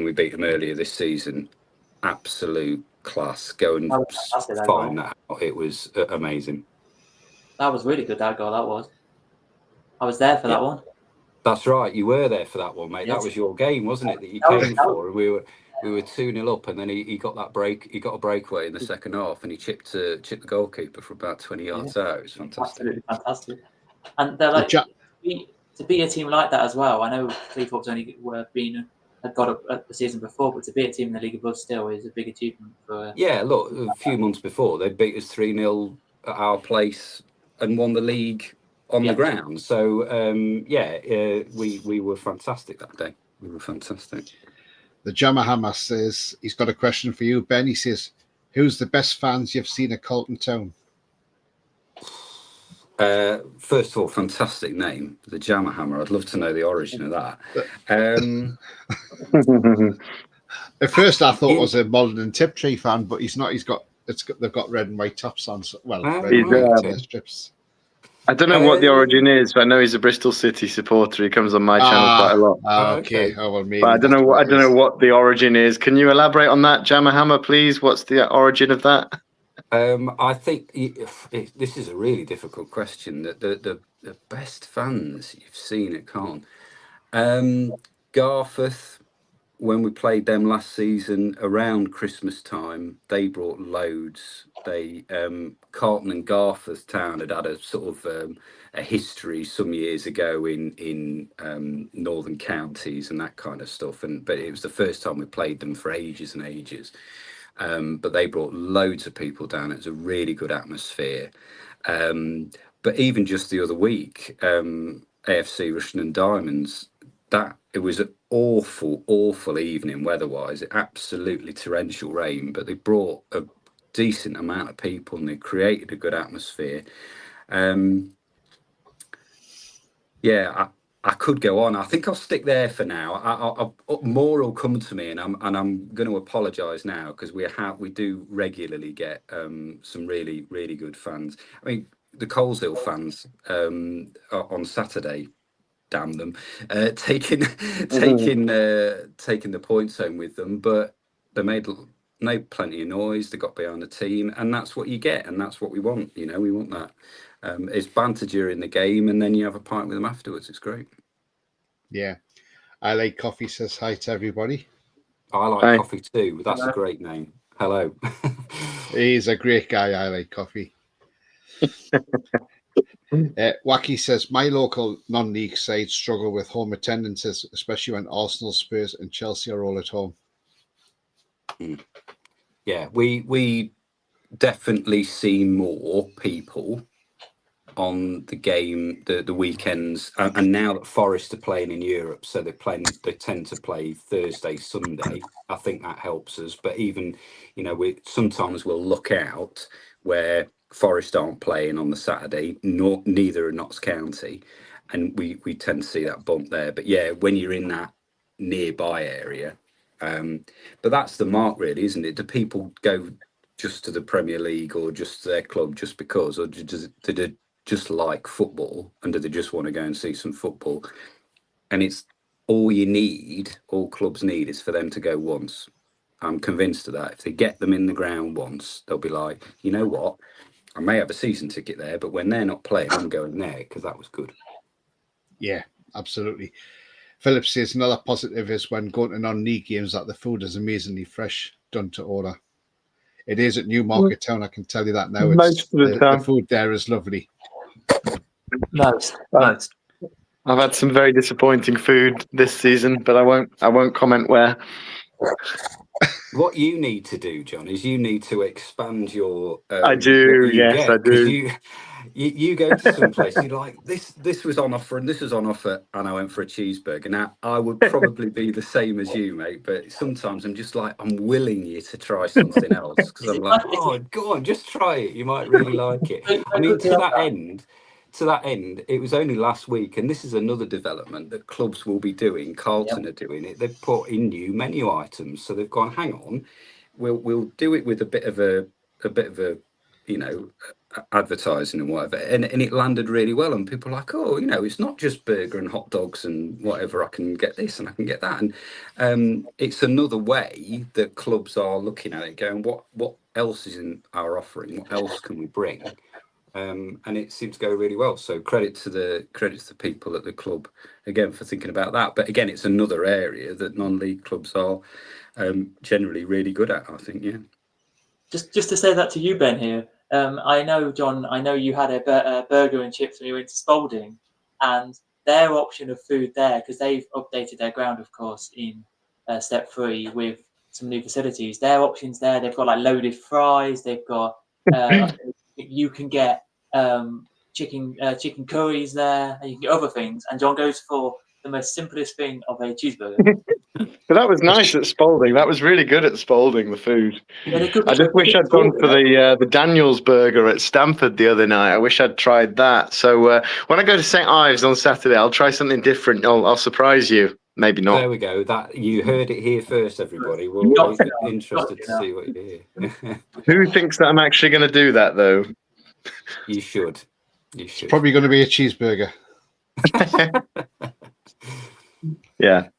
we beat them earlier this season. Absolute class. Go and find that out. It was amazing. That was really good, that goal, that was. I was there for that one. That's right, you were there for that one, mate. Yes. That was your game, wasn't it, that you came for? And we were 2-0 up, and then he got that break. He got a breakaway in the second half, and he chipped the goalkeeper for about 20 yards out. It was fantastic. Absolutely fantastic. And they're like, to beat a team like that as well. I know Cleethorpes only had got up the season before, but to beat a team in the league above still is a big achievement for. Yeah, look, a few months before they beat us 3-0 at our place and won the league on the ground. So we were fantastic that day. We were fantastic. The Jammer Hammer says he's got a question for you, Ben. He says, "Who's the best fans you've seen at Carlton Town?" First of all, fantastic name, the Jammer Hammer. I'd love to know the origin of that. At first, I thought it was a Malden and Tiptree fan, but he's not. They've got red and white tops on. Well, red and white strips. I don't know what the origin is, but I know he's a Bristol City supporter. He comes on my channel quite a lot. Okay. Oh, well, maybe. But I don't know what the origin is. Can you elaborate on that, Jammer Hammer, please? What's the origin of that? I think this is a really difficult question. The best fans you've seen at Carlton, Garforth. When we played them last season around Christmas time, they brought loads. Carlton and Garforth Town had a sort of a history some years ago in northern counties and that kind of stuff. But it was the first time we played them for ages and ages. But they brought loads of people down. It was a really good atmosphere. But even just the other week, AFC Russian and Diamonds, it was an awful evening weather-wise. Absolutely torrential rain, but they brought a decent amount of people and they created a good atmosphere. I could go on. I think I'll stick there for now. More will come to me, and I'm going to apologise now because we do regularly get some really, really good fans. I mean, the Coleshill fans on Saturday. Damn them, taking the points home with them, but they made plenty of noise. They got behind the team, and that's what you get, and that's what we want. We want that. It's banter during the game, and then you have a pint with them afterwards. It's great. Yeah, I Like Coffee says hi to everybody. I like coffee too. That's a great name. Hello. He's a great guy. I Like Coffee. Wacky says, my local non-league sides struggle with home attendances, especially when Arsenal, Spurs and Chelsea are all at home. Yeah, we definitely see more people on the game, the weekends, and now that Forest are playing in Europe, so they tend to play Thursday, Sunday. I think that helps us. But even, sometimes we'll look out where Forest aren't playing on the Saturday, neither are Notts County, and we tend to see that bump there. But yeah, when you're in that nearby area, But that's the mark, really, isn't it? Do people go just to the Premier League or just to their club just because, or do they just like football, and do they just want to go and see some football? And it's all clubs need is for them to go once. I'm convinced of that. If they get them in the ground once, they'll be like, you know what? I may have a season ticket there, but when they're not playing, I'm going there because that was good. Yeah, absolutely. Philip says another positive is when going to non-league games that the food is amazingly fresh, done to order. It is at Newmarket Town, I can tell you that now. Most of the time. The food there is lovely. Most. I've had some very disappointing food this season, but I won't comment where. What you need to do, John, is you need to expand your. I do, yes, I do. You go to some place, you're like, this was on offer and this was on offer, and I went for a cheeseburger. Now, I would probably be the same as you, mate, but sometimes I'm just like, I'm willing you to try something else because I'm like, oh, go on, just try it. You might really like it. I mean, to that end, it was only last week, and this is another development that clubs will be doing. Carlton are doing it. They've put in new menu items, so they've gone, hang on, we'll do it with a bit of a advertising and whatever, and it landed really well, and people are like, oh, it's not just burger and hot dogs and whatever, I can get this and I can get that, and it's another way that clubs are looking at it, going, what else is in our offering, what else can we bring? And it seems to go really well. So credit to the people at the club again for thinking about that. But again, it's another area that non-league clubs are generally really good at, I think. Yeah. Just to say that to you, Ben, here. I know, John. I know you had a burger and chips when you went to Spalding, and their option of food there, because they've updated their ground, of course, in step 3 with some new facilities. Their options there, they've got like loaded fries. They've got you can get chicken curries there, and you can get other things. And John goes for the most simplest thing of a cheeseburger. But that was nice at Spalding. That was really good at Spalding, the food. Yeah, I just wish I'd gone for the Daniel's burger at Stamford the other night. I wish I'd tried that. So when I go to St Ives on Saturday, I'll try something different. I'll surprise you. Maybe not. There we go. That you heard it here first, everybody. We're interested to see what you hear. Who thinks that I'm actually going to do that, though? You should. It's probably going to be a cheeseburger. Yeah.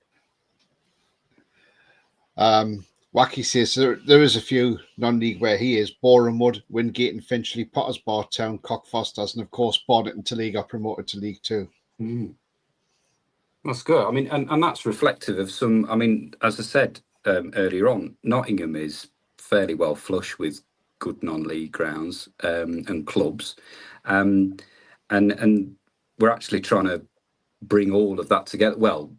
Wacky says there is a few non-league where he is: Borehamwood, Wingate and Finchley, Potters Bar Town, Cockfosters, and of course Bonnet until he got promoted to League 2. That's good. I mean, and that's reflective of some. I mean, as I said earlier on, Nottingham is fairly well flush with good non-league grounds and clubs, and we're actually trying to bring all of that together. Well,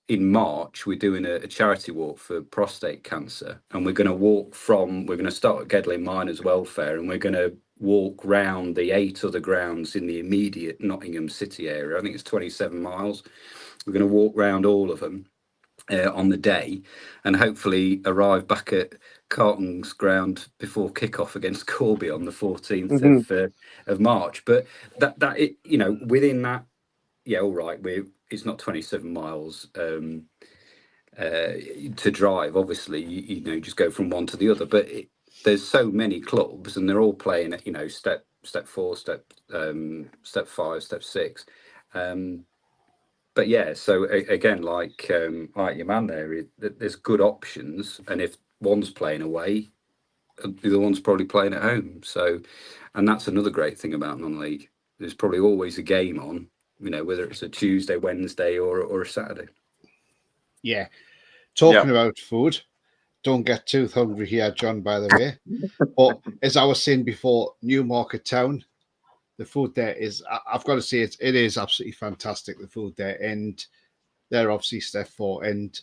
in March, we're doing a charity walk for prostate cancer, and we're going to start at Gedley Miners Welfare, and we're going to walk round the 8 other grounds in the immediate Nottingham City area. I think it's 27 miles. We're going to walk round all of them on the day, and hopefully arrive back at Carlton's ground before kickoff against Corby on the 14th of March. But that within that, yeah, all right, it's not 27 miles to drive. Obviously, you just go from one to the other. But there's so many clubs, and they're all playing at step 4, step 5, step 6. But yeah, so again, like your man there, there's good options, and if one's playing away, the other one's probably playing at home. So, and that's another great thing about non-league. There's probably always a game on, whether it's a Tuesday, Wednesday, or a Saturday. Yeah. Talking about food, don't get too hungry here, John, by the way. But as I was saying before, Newmarket Town, the food there is, I've got to say, it is absolutely fantastic, the food there. And they're obviously step 4. And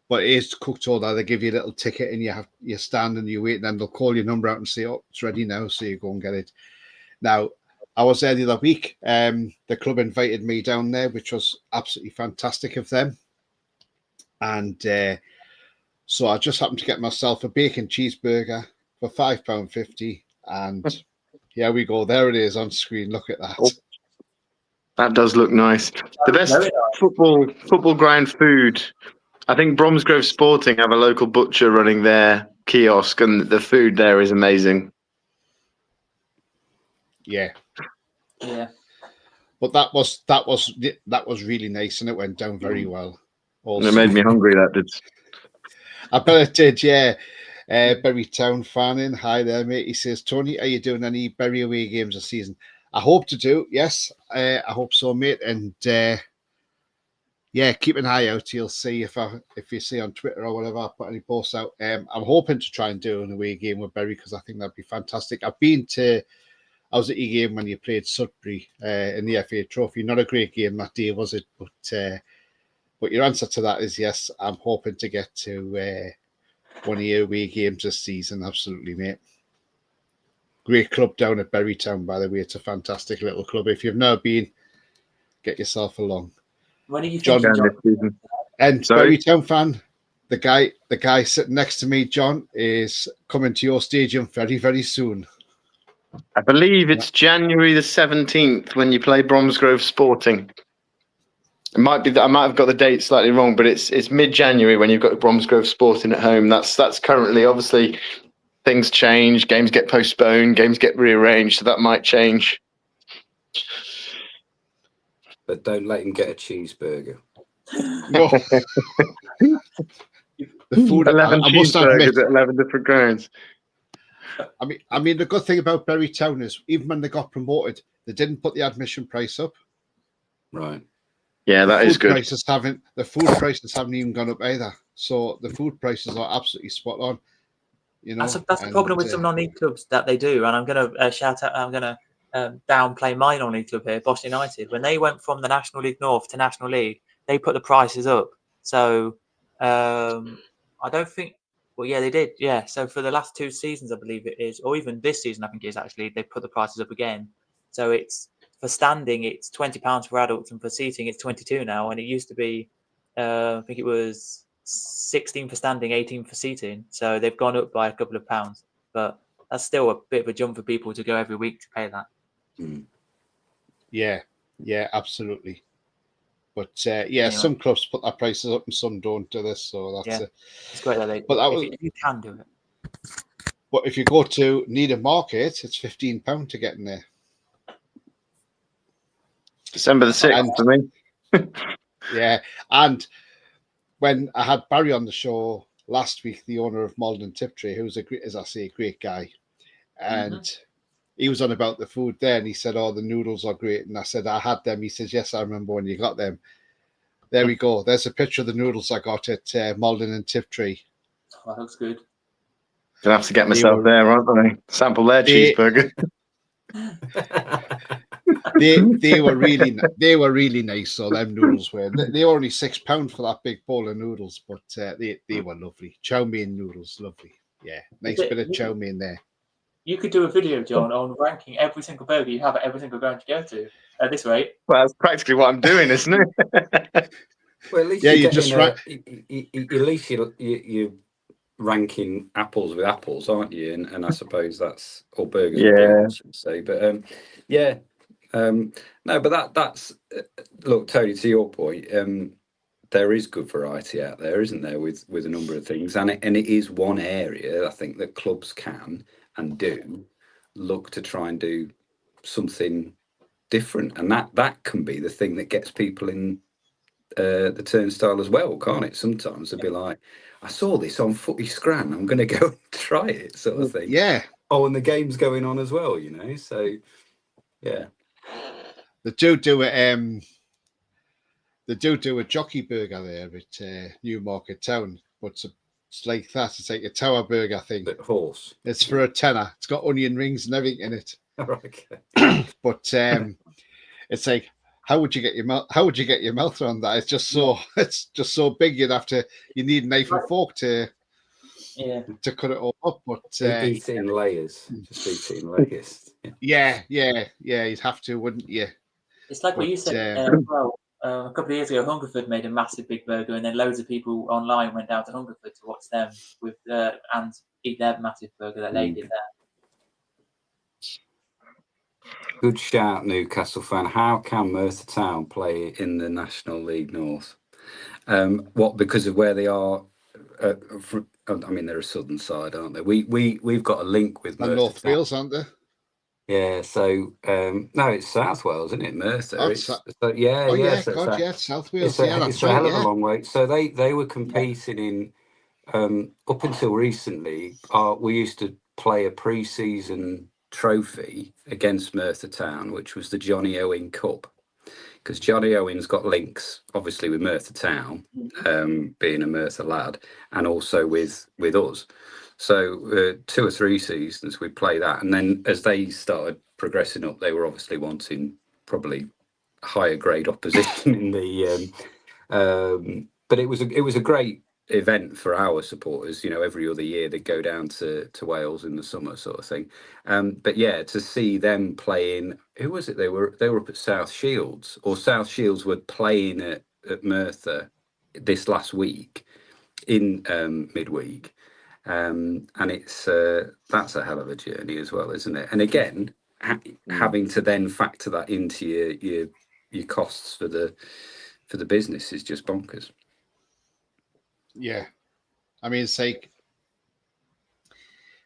but it is cooked order. They give you a little ticket and you stand and you wait, and then they'll call your number out and say, oh, it's ready now. So you go and get it. Now, I was there the other week. The club invited me down there, which was absolutely fantastic of them. And so I just happened to get myself a bacon cheeseburger for £5.50. And here we go. There it is on screen. Look at that. Oh, that does look nice. The best football ground food I think Bromsgrove Sporting have a local butcher running their kiosk, and the food there is amazing. Yeah. Yeah. But that was really nice, and it went down very well. Also, It made me hungry. That did. I bet it did. Yeah. Bury Town fan in. Hi there, mate. He says, Tony, are you doing any Bury away games this season? I hope to do. Yes, I hope so, mate. And yeah, keep an eye out. You'll see if you see on Twitter or whatever I put any posts out. I'm hoping to try and do an away game with Bury because I think that'd be fantastic. I was at your game when you played Sudbury in the FA Trophy. Not a great game that day, was it? But your answer to that is yes. I'm hoping to get to one of your away games this season. Absolutely, mate. Great club down at Bury Town, by the way. It's a fantastic little club. If you've never been, get yourself along. When are you John, thinking, John? And Sorry? Bury Town fan, the guy sitting next to me, John, is coming to your stadium very, very soon. I believe it's January the 17th when you play Bromsgrove Sporting. It might be that I might have got the date slightly wrong, but it's mid-January when you've got Bromsgrove Sporting at home. That's currently, obviously, things change, games get postponed, games get rearranged, so that might change. But don't let him get a cheeseburger. No. The food. 11 I must cheeseburgers admit, at 11 different grounds. I mean, the good thing about Bury Town is even when they got promoted, they didn't put the admission price up. Right. Yeah, that is good. The food prices haven't even gone up either. So the food prices are absolutely spot on. You know, That's the problem with some non-league clubs that they do, and I'm going to shout out. I'm going to downplay my non-league club here, Boston United. When they went from the National League North to National League, they put the prices up. So I don't think. Well, yeah, they did. Yeah. So for the last 2 seasons, I believe it is, or even this season, I think it is actually. They put the prices up again. So it's for standing, it's £20 for adults, and for seating, it's 22 now. And it used to be, I think it was 16 for standing, 18 for seating. So they've gone up by a couple of pounds, but that's still a bit of a jump for people to go every week to pay that. Yeah, absolutely. But Anyway. some clubs put their prices up and some don't do this. So that's it. It's great that they. But if you can do it. But if you go to Needham Market, it's £15 to get in there. December the 6th for me. Yeah, and when I had Barry on the show last week, the owner of Malden Tiptree, who's a great guy, and he was on about the food there, and he said, "Oh, the noodles are great." And I said, "I had them." He says, "Yes, I remember when you got them." There we go. There's a picture of the noodles I got at Malden and Tiptree. Oh, that looks good. Gonna have to get myself there, aren't I? Sample their cheeseburger. They were really nice. So them noodles were. They were only £6 for that big bowl of noodles, but they were lovely. Chow mein noodles, lovely. Yeah, nice bit of chow mein there. You could do a video, John, on ranking every single burger you have at every single ground you go to. At this rate, well, that's practically what I'm doing, isn't it? Well, at least you're ranking apples with apples, aren't you? And I suppose that's or burgers. With burgers, I should say. But no, but that's look, Tony. To your point, there is good variety out there, isn't there? With a number of things, and it is one area I think that clubs can and do look to try and do something different, and that can be the thing that gets people in the turnstile as well, can't it? Sometimes they'll be like, I saw this on Footy Scran, I'm going to go and try it, sort of thing. Yeah. Oh, and the game's going on as well, you know. So, yeah. They do a jockey burger there at Newmarket Town, but it's like that. It's like a tower burger thing. Bit horse. It's for £10. It's got onion rings and everything in it. Okay. But it's like, how would you get your mouth around that? It's just so big. You need a knife and fork to cut it all up. But eat it in layers. Just eat it in layers. Yeah. You'd have to, wouldn't you? It's like what you said a couple of years ago. Hungerford made a massive big burger, and then loads of people online went down to Hungerford to watch them with and eat their massive burger that they did there. Good shout, Newcastle fan. How can Merthyr Town play in the National League North? What, because of where they are? I mean, they're a southern side, aren't they? We've got a link with And Merthyr North Town. Wales, aren't they? Yeah, so no, it's South Wales, isn't it, Merthyr? Oh, It's so yeah. God, So yeah, South Wales. it's a Yeah, that's hell right. of a Yeah, long way. So they were competing in up until recently. We used to play a pre-season trophy against Merthyr Town, which was the Johnny Owen Cup, because Johnny Owen's got links, obviously, with Merthyr Town, being a Merthyr lad, and also with us. So 2 or 3 seasons we play that, and then as they started progressing up, they were obviously wanting probably higher grade opposition in the. But it was a great event for our supporters. Every other year they'd go down to Wales in the summer, sort of thing. But yeah, to see them playing, who was it? They were up at South Shields, or South Shields were playing at Merthyr this last week in midweek. And it's that's a hell of a journey as well, isn't it? And again, having to then factor that into your costs for the business is just bonkers. yeah. I mean, it's like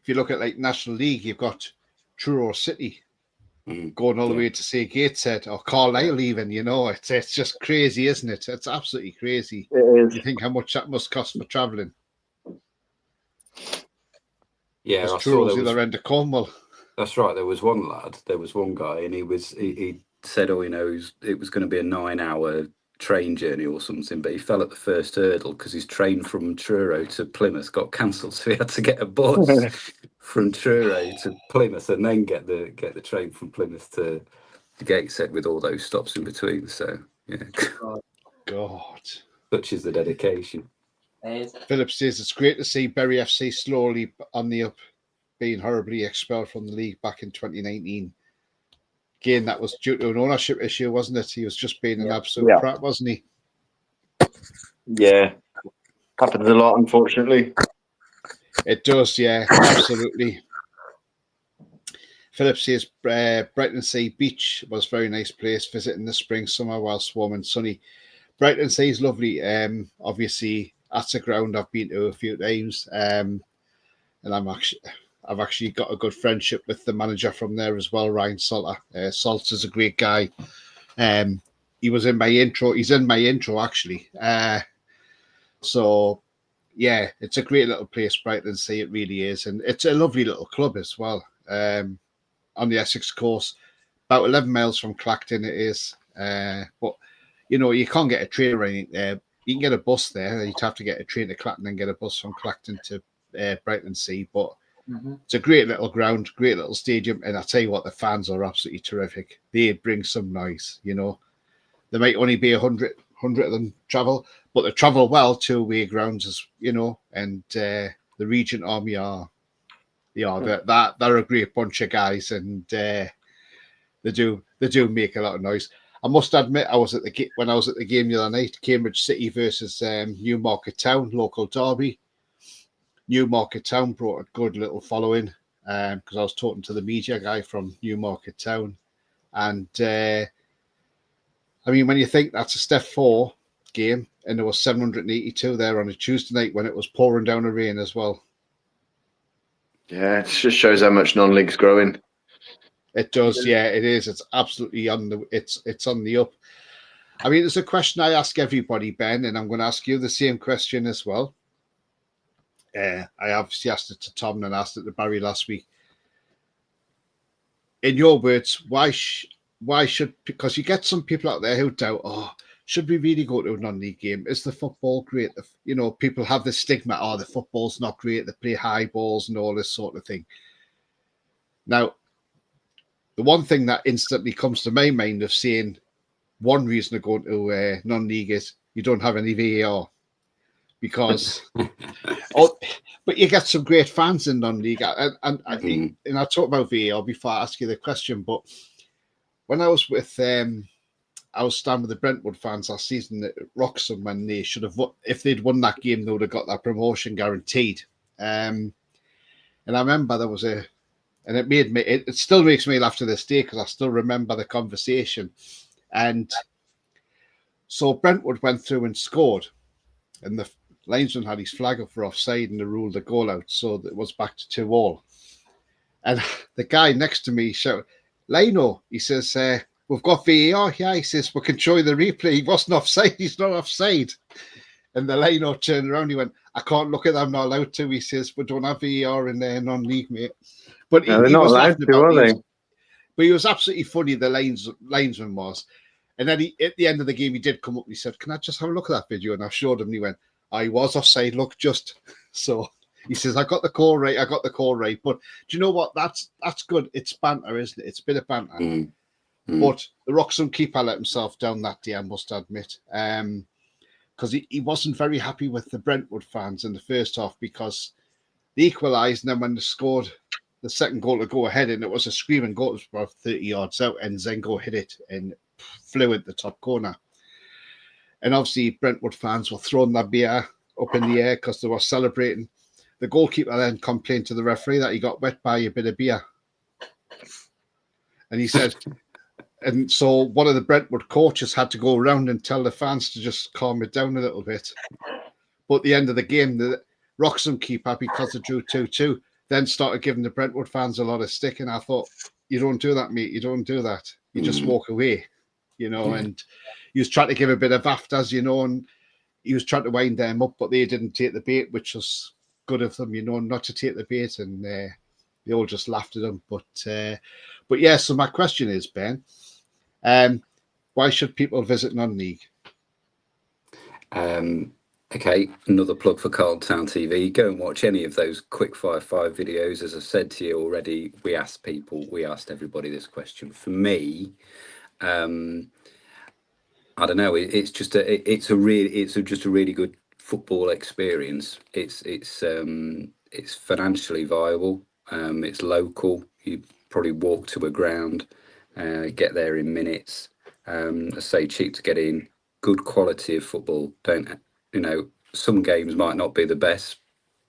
if you look at like National League, you've got Truro City going all the way to say Gateshead or Carlisle, even. It's just crazy, isn't it? It's absolutely crazy. It is. You think how much that must cost for travelling? Yeah, Because I saw Truro's there was. either end of Cornwall. That's right. There was one guy, and he said, it was going to be a 9-hour train journey or something, but he fell at the first hurdle because his train from Truro to Plymouth got cancelled, so he had to get a bus from Truro to Plymouth and then get the train from Plymouth to Gateshead with all those stops in between. So yeah, God, such is the dedication. Philip says it's great to see Bury FC slowly on the up, being horribly expelled from the league back in 2019. Again, that was due to an ownership issue, wasn't it? He was just being an absolute prat, wasn't he? Yeah, happens a lot, unfortunately. It does, yeah, absolutely. Philip says Brightonsea Beach was a very nice place, visiting this spring, summer whilst warm and sunny. Brightonsea is lovely. Obviously, that's a ground I've been to a few times, and I've actually got a good friendship with the manager from there as well, Ryan Salter. Salts is a great guy. He was in my intro. He's in my intro actually. So yeah, it's a great little place, Brightonsea. It really is, and it's a lovely little club as well. On the Essex coast, about 11 miles from Clacton it is. But you can't get a train or anything there. You can get a bus there. You'd have to get a train to Clacton and get a bus from Clacton to Brightonsea. But it's a great little ground, great little stadium. And I tell you what, the fans are absolutely terrific. They bring some noise, There might only be 100 of them travel, but they travel well to away grounds, and the Regent Army they're a great bunch of guys, and they do make a lot of noise. I must admit, when I was at the game the other night, Cambridge City versus Newmarket Town, local derby. Newmarket Town brought a good little following because I was talking to the media guy from Newmarket Town, and I mean, when you think that's a Step 4 game, and there was 782 there on a Tuesday night when it was pouring down the rain as well. Yeah, it just shows how much non-league's growing. It does, yeah, it is. It's absolutely on the up. I mean, there's a question I ask everybody, Ben, and I'm going to ask you the same question as well. I obviously asked it to Tom and asked it to Barry last week. In your words, why should, because you get some people out there who doubt, should we really go to a non-league game? Is the football great? People have this stigma, the football's not great, they play high balls and all this sort of thing. Now, the one thing that instantly comes to my mind of saying one reason to go to non-league is you don't have any VAR. Because, but you get some great fans in non-league. And I talk about VAR before I ask you the question, but when I was with I was standing with the Brentwood fans last season at Wroxham when they should have, if they'd won that game, they would have got that promotion guaranteed. And I remember there was and it made me, it still makes me laugh to this day because I still remember the conversation. And so Brentwood went through and scored. and the linesman had his flag up for offside, and they ruled the goal out, so it was back to 2-2. And the guy next to me shouted, "Lino," he says, "we've got VAR." Yeah, he says, "we can show you the replay. He wasn't offside. He's not offside." And the Lino turned around. He went, "I can't look at that. I'm not allowed to." He says, "We don't have VAR in there, non-league, mate." But No, they're not allowed to, are they? But he was absolutely funny, the linesman was. And then at the end of the game, he did come up and he said, "Can I just have a look at that video?" And I showed him, and he went, "I was offside. Look, just." So he says, "I got the call right. I got the call right." But do you know what? That's good. It's banter, isn't it? It's a bit of banter. But the Wroxham keeper let himself down that day, I must admit. Because he wasn't very happy with the Brentwood fans in the first half, because they equalised, and then when they scored the second goal to go ahead, and it was a screaming goal, it was about 30 yards out, and Zengo hit it and flew at the top corner. And obviously Brentwood fans were throwing their beer up in the air because they were celebrating. The goalkeeper then complained to the referee that he got wet by a bit of beer. And he said, and so one of the Brentwood coaches had to go around and tell the fans to just calm it down a little bit. But at the end of the game, the Wroxham keeper, because they drew 2-2, then started giving the Brentwood fans a lot of stick. And I thought, you don't do that, mate. You don't do that. You just walk away, and he was trying to give a bit of afters, and he was trying to wind them up, but they didn't take the bait, which was good of them, not to take the bait. And they all just laughed at him. But yeah, so my question is, Ben, why should people visit non-league? Okay, another plug for Carlton Town TV. Go and watch any of those quick 5 videos. As I said to you already, we asked everybody this question. For me, I don't know. It's just a really good football experience. It's financially viable. It's local. You probably walk to a ground, get there in minutes. I say cheap to get in. Good quality of football. Some games might not be the best,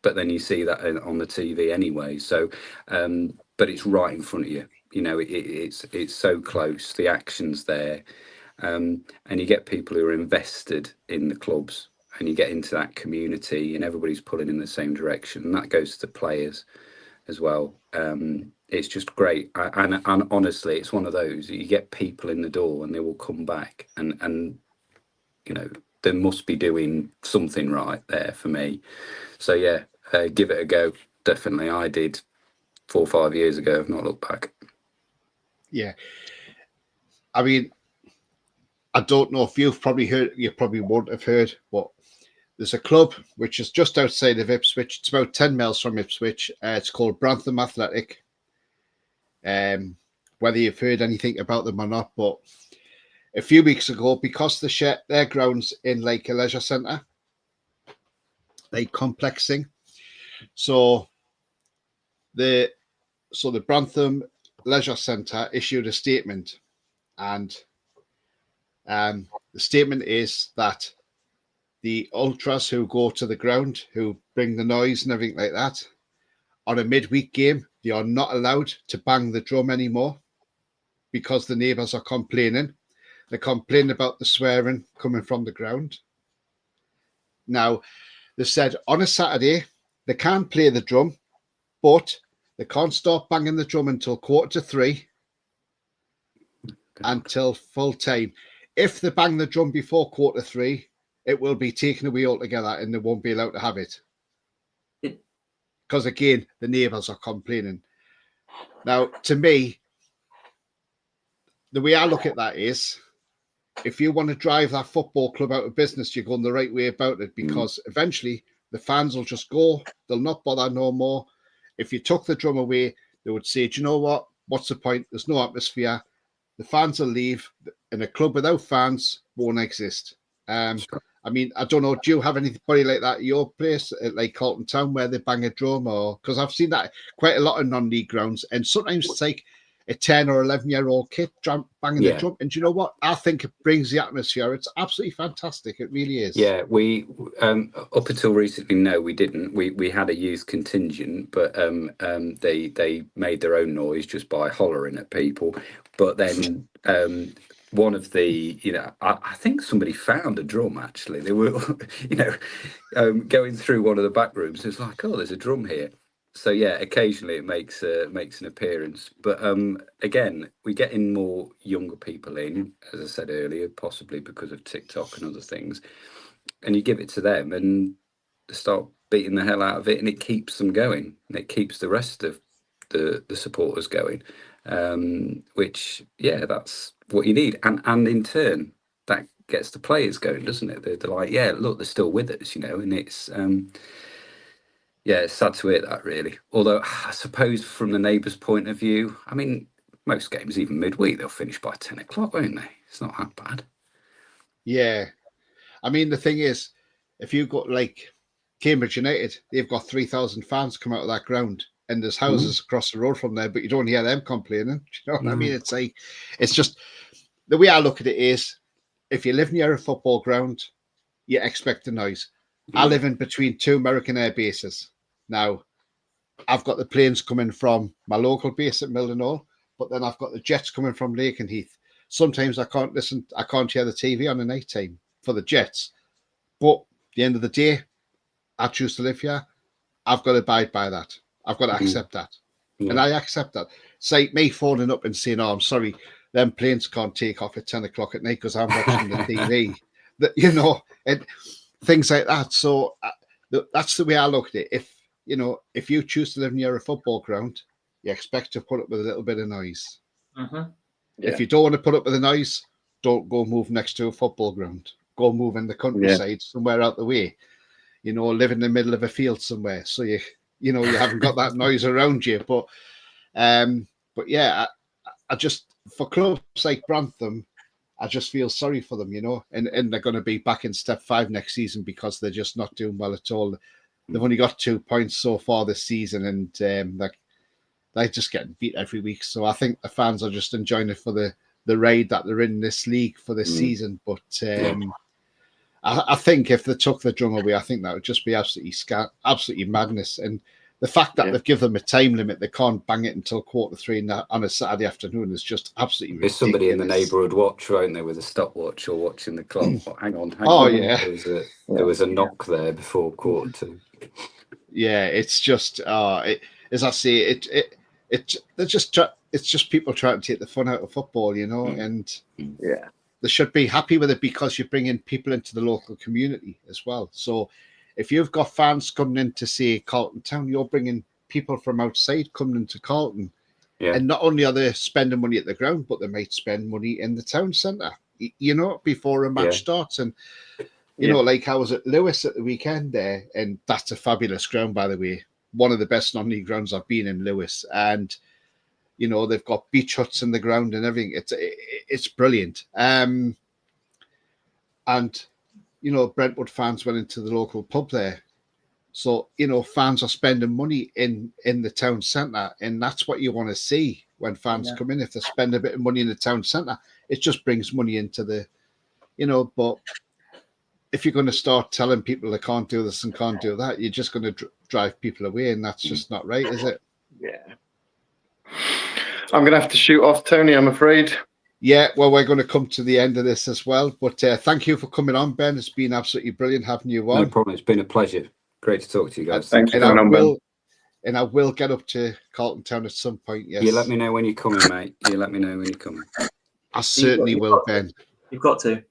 but then you see that on the TV anyway. So, but it's right in front of you. It's so close. The action's there, and you get people who are invested in the clubs, and you get into that community, and everybody's pulling in the same direction. And that goes to the players as well. It's just great, and honestly, it's one of those you get people in the door, and they will come back, and they must be doing something right there for me. So yeah, give it a go. Definitely, I did 4 or 5 years ago. I've not looked back. Yeah, I mean, I don't know if you've probably heard. You probably won't have heard, but there's a club which is just outside of Ipswich. It's about 10 miles from Ipswich. It's called Brantham Athletic. Whether you've heard anything about them or not, but a few weeks ago, because they share their grounds in like a leisure centre, like complexing. So the Brantham Leisure Centre issued a statement, and the statement is that the ultras who go to the ground, who bring the noise and everything like that, on a midweek game, they are not allowed to bang the drum anymore because the neighbours are complaining. They complain about the swearing coming from the ground. Now, they said on a Saturday, they can't play the drum, but they can't start banging the drum until 2:45 until full time. If they bang the drum before 2:45, it will be taken away altogether and they won't be allowed to have it. Because again, the neighbours are complaining. Now, to me, the way I look at that is, if you want to drive that football club out of business, you're going the right way about it, because eventually the fans will just go. They'll not bother no more. If you took the drum away, they would say, do you know what? What's the point? There's no atmosphere. The fans will leave, and a club without fans won't exist. I mean, I don't know, do you have anybody like that at your place, like Carlton Town, where they bang a drum? Or because I've seen that quite a lot of non-league grounds, and sometimes it's like a 10 or 11-year-old kid banging the drum. And do you know what? I think it brings the atmosphere. It's absolutely fantastic. It really is. Yeah, we up until recently, no, we didn't. We had a youth contingent, but they made their own noise just by hollering at people. But then one of the, I think somebody found a drum actually. They were, going through one of the back rooms. It was like, oh, there's a drum here. So yeah, occasionally it makes an appearance. But again, we're getting more younger people in, as I said earlier, possibly because of TikTok and other things. And you give it to them, and they start beating the hell out of it, and it keeps them going, and it keeps the rest of the supporters going. Which, yeah, that's what you need, and in turn that gets the players going, doesn't it? They're like, yeah, look, they're still with us, and it's yeah, it's sad to hear that, really. Although I suppose from the neighbours' point of view, I mean, most games, even midweek, they'll finish by 10 o'clock, won't they? It's not that bad. Yeah, I mean, the thing is, if you got like Cambridge United, they've got 3,000 fans come out of that ground, and there's houses across the road from there, but you don't hear them complaining. Do you know what I mean? It's like, it's just the way I look at it is, if you live near a football ground, you expect the noise. I live in between two American air bases. Now, I've got the planes coming from my local base at Mildenhall, but then I've got the jets coming from Lakenheath. Sometimes I can't hear the TV on the night time for the jets. But at the end of the day, I choose to live here. I've got to abide by that. I've got to accept that. Yeah. And I accept that. Say me phoning up and saying, oh, I'm sorry, them planes can't take off at 10 o'clock at night because I'm watching the TV. That, and things like that. So that's the way I look at it. If you choose to live near a football ground, you expect to put up with a little bit of noise. Yeah. If you don't want to put up with the noise, don't go move next to a football ground. Go move in the countryside somewhere out the way. Live in the middle of a field somewhere, so you haven't got that noise around you. But yeah, I just, for clubs like Grantham, I just feel sorry for them, and they're going to be back in step 5 next season because they're just not doing well at all. They've only got 2 points so far this season, and they're just getting beat every week. So I think the fans are just enjoying it for the ride that they're in this league for this season. But I think if they took the drum away, I think that would just be absolutely madness. And the fact that they've given them a time limit, they can't bang it until 2:45 on a Saturday afternoon, is just absolutely ridiculous. There's somebody in the neighbourhood watch, won't there, with a stopwatch or watching the clock. Hang on. Yeah. There was a knock there before 1:45. Yeah, it's just as I say, it's just people trying to take the fun out of football, and they should be happy with it because you're bringing people into the local community as well. So if you've got fans coming in to see Carlton Town, you're bringing people from outside coming into Carlton. Yeah. And not only are they spending money at the ground, but they might spend money in the town centre, before a match starts. And, like I was at Lewis at the weekend there, and that's a fabulous ground, by the way. One of the best non-league grounds I've been in, Lewis. And, they've got beach huts in the ground and everything. It's brilliant. And, Brentwood fans went into the local pub there. So, fans are spending money in the town centre, and that's what you want to see when fans come in. If they spend a bit of money in the town centre, it just brings money into the, but if you're going to start telling people they can't do this and can't do that, you're just going to drive people away, and that's just not right, is it? Yeah. I'm going to have to shoot off, Tony, I'm afraid. Yeah, well, we're going to come to the end of this as well. But thank you for coming on, Ben. It's been absolutely brilliant having you on. No problem. It's been a pleasure. Great to talk to you guys. Thank you for coming on, Ben. And I will get up to Carlton Town at some point, yes. You let me know when you're coming, mate. You let me know when you're coming. I certainly will, Ben. You've got to.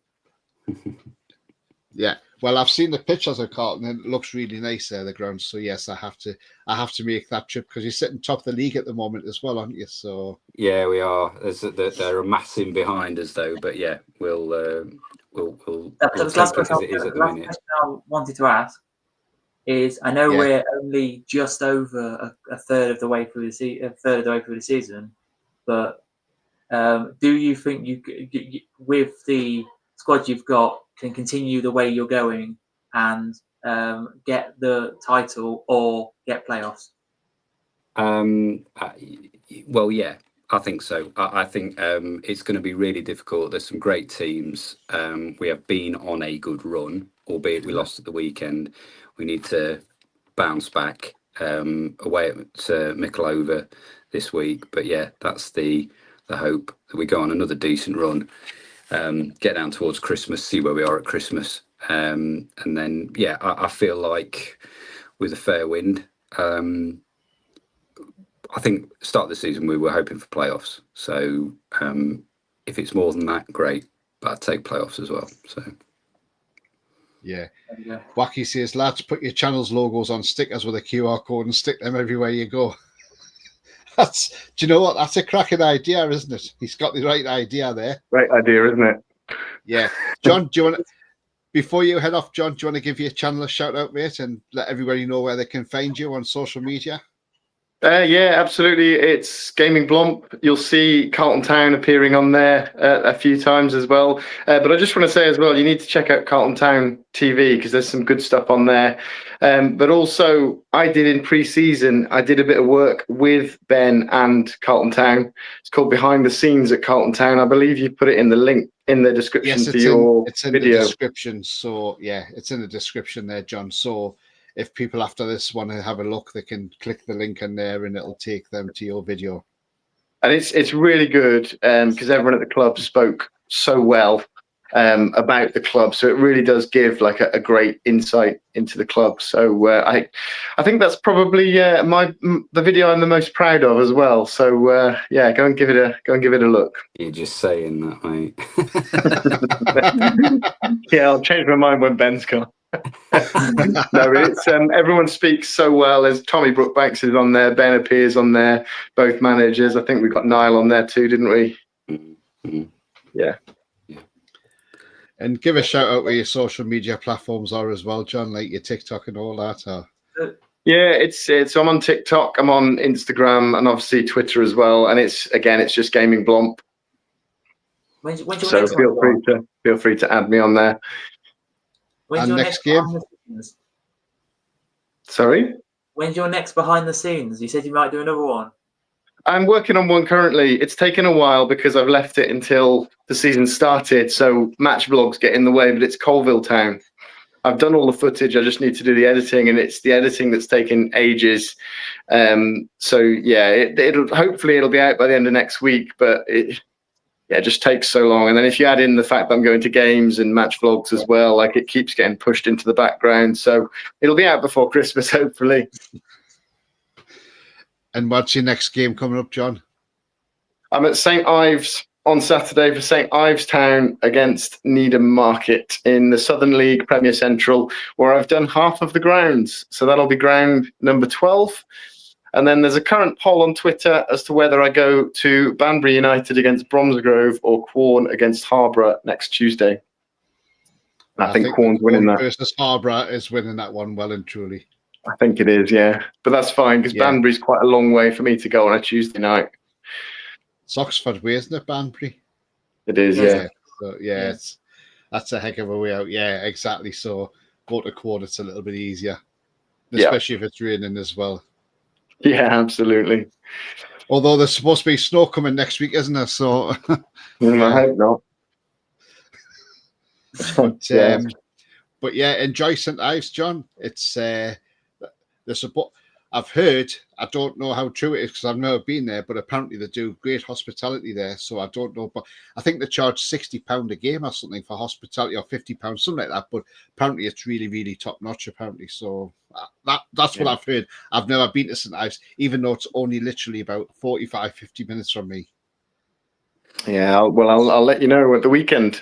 Yeah. Well, I've seen the pictures of Carlton, and it looks really nice there, the ground. So yes, I have to make that trip because you're sitting top of the league at the moment as well, aren't you? So yeah, we are. They're amassing behind us though, but yeah, we'll That's last question I wanted to ask is, I know we're only just over a third of the way through the season, but do you think you with the squad you've got can continue the way you're going and get the title or get playoffs? Well, yeah, I think so. I think it's going to be really difficult. There's some great teams. We have been on a good run, albeit we lost at the weekend. We need to bounce back away at Mickleover this week. But yeah, that's the hope, that we go on another decent run. get down towards Christmas, see where we are at Christmas. And then, I feel like with a fair wind, I think start of the season we were hoping for playoffs. So if it's more than that, great. But I'd take playoffs as well. So yeah. Wacky says, lads, put your channel's logos on stickers with a QR code and stick them everywhere you go. Do you know what? That's a cracking idea, isn't it? He's got the right idea there. Great idea, isn't it? Yeah. John, do you want to, before you head off, John, do you want to give your channel a shout out, mate, and let everybody know where they can find you on social media? Yeah, absolutely. It's Gaming Blomp. You'll see Carlton Town appearing on there a few times as well. But I just want to say as well, you need to check out Carlton Town TV because there's some good stuff on there. But also, I did in pre-season, I did a bit of work with Ben and Carlton Town. It's called Behind the Scenes at Carlton Town. I believe you put it in the link in the description for your it's in video. The description. So, yeah, it's in the description there, John. So, if people after this want to have a look, they can click the link in there and it'll take them to your video. And it's really good because everyone at the club spoke so well about the club. So it really does give like a great insight into the club. So I think that's probably the video I'm the most proud of as well. So go and give it a look. you're just saying that, mate. Yeah, I'll change my mind when Ben's gone. No, it's everyone speaks so well. As Tommy Brookbanks is on there, Ben appears on there, both managers. I think we got Niall on there too, didn't we? Mm-hmm. Yeah. And give a shout out where your social media platforms are as well, John, like your TikTok and all that. Yeah, it's I'm on TikTok, I'm on Instagram, and obviously Twitter as well. And it's just Gaming Blomp. When's your So next feel free to add me on there. When's And your next game? behind the scenes? Sorry? When's your next behind the scenes? You said you might do another one. I'm working on one currently. It's taken a while because I've left it until the season started. So match vlogs get in the way, but it's Colville Town. I've done all the footage. I just need to do the editing, and it's the editing that's taken ages. So yeah, it'll hopefully be out by the end of next week, but it just takes so long. And then if you add in the fact that I'm going to games and match vlogs as well, like it keeps getting pushed into the background. So it'll be out before Christmas, hopefully. And what's your next game coming up, John? I'm at St. Ives on Saturday for St. Ives Town against Needham Market in the Southern League Premier Central, where I've done half of the grounds. So that'll be ground number 12. And then there's a current poll on Twitter as to whether I go to Banbury United against Bromsgrove or Quorn against Harborough next Tuesday. I think Quorn's winning that. Versus Harborough is winning that one well and truly. I think it is, yeah. But that's fine because Banbury's quite a long way for me to go on a Tuesday night. It's Oxford way, isn't it, Banbury? It is, yeah. So, that's a heck of a way out. Yeah, exactly. So go to Quorn, it's a little bit easier, especially if it's raining as well. Yeah, absolutely. Although there's supposed to be snow coming next week, isn't there? So I hope not. But enjoy St. Ives, John. It's the support. I've heard, I don't know how true it is because I've never been there, but apparently they do great hospitality there. So I don't know, but I think they charge £60 a game or something for hospitality, or £50, something like that. But apparently it's really, really top notch. Apparently, so that's what I've heard. I've never been to St. Ives, even though it's only literally about 50 minutes from me. Yeah, I'll let you know at the weekend.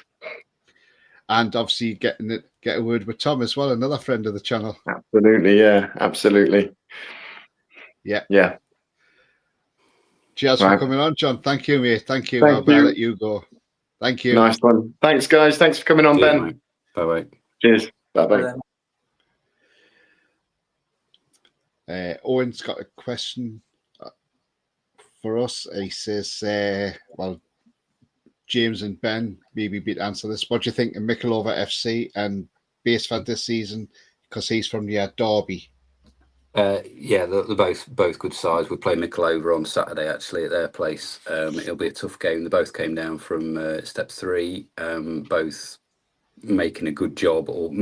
And obviously get a word with Tom as well, another friend of the channel. Absolutely, yeah, absolutely. Yeah. Cheers for coming on, John. Thank you, mate. Thank you. I'll let you go. Thank you. Nice one. Thanks, guys. Thanks for coming on, Ben. Mate. Bye-bye. Cheers. Bye-bye. Owen's got a question for us. He says, James and Ben, maybe beat answer this. What do you think of Michelova FC and Baseford this season? Because he's from Derby. They're both good sides. We play Michelova on Saturday, actually, at their place. It'll be a tough game. They both came down from Step 3, both making a good job. Or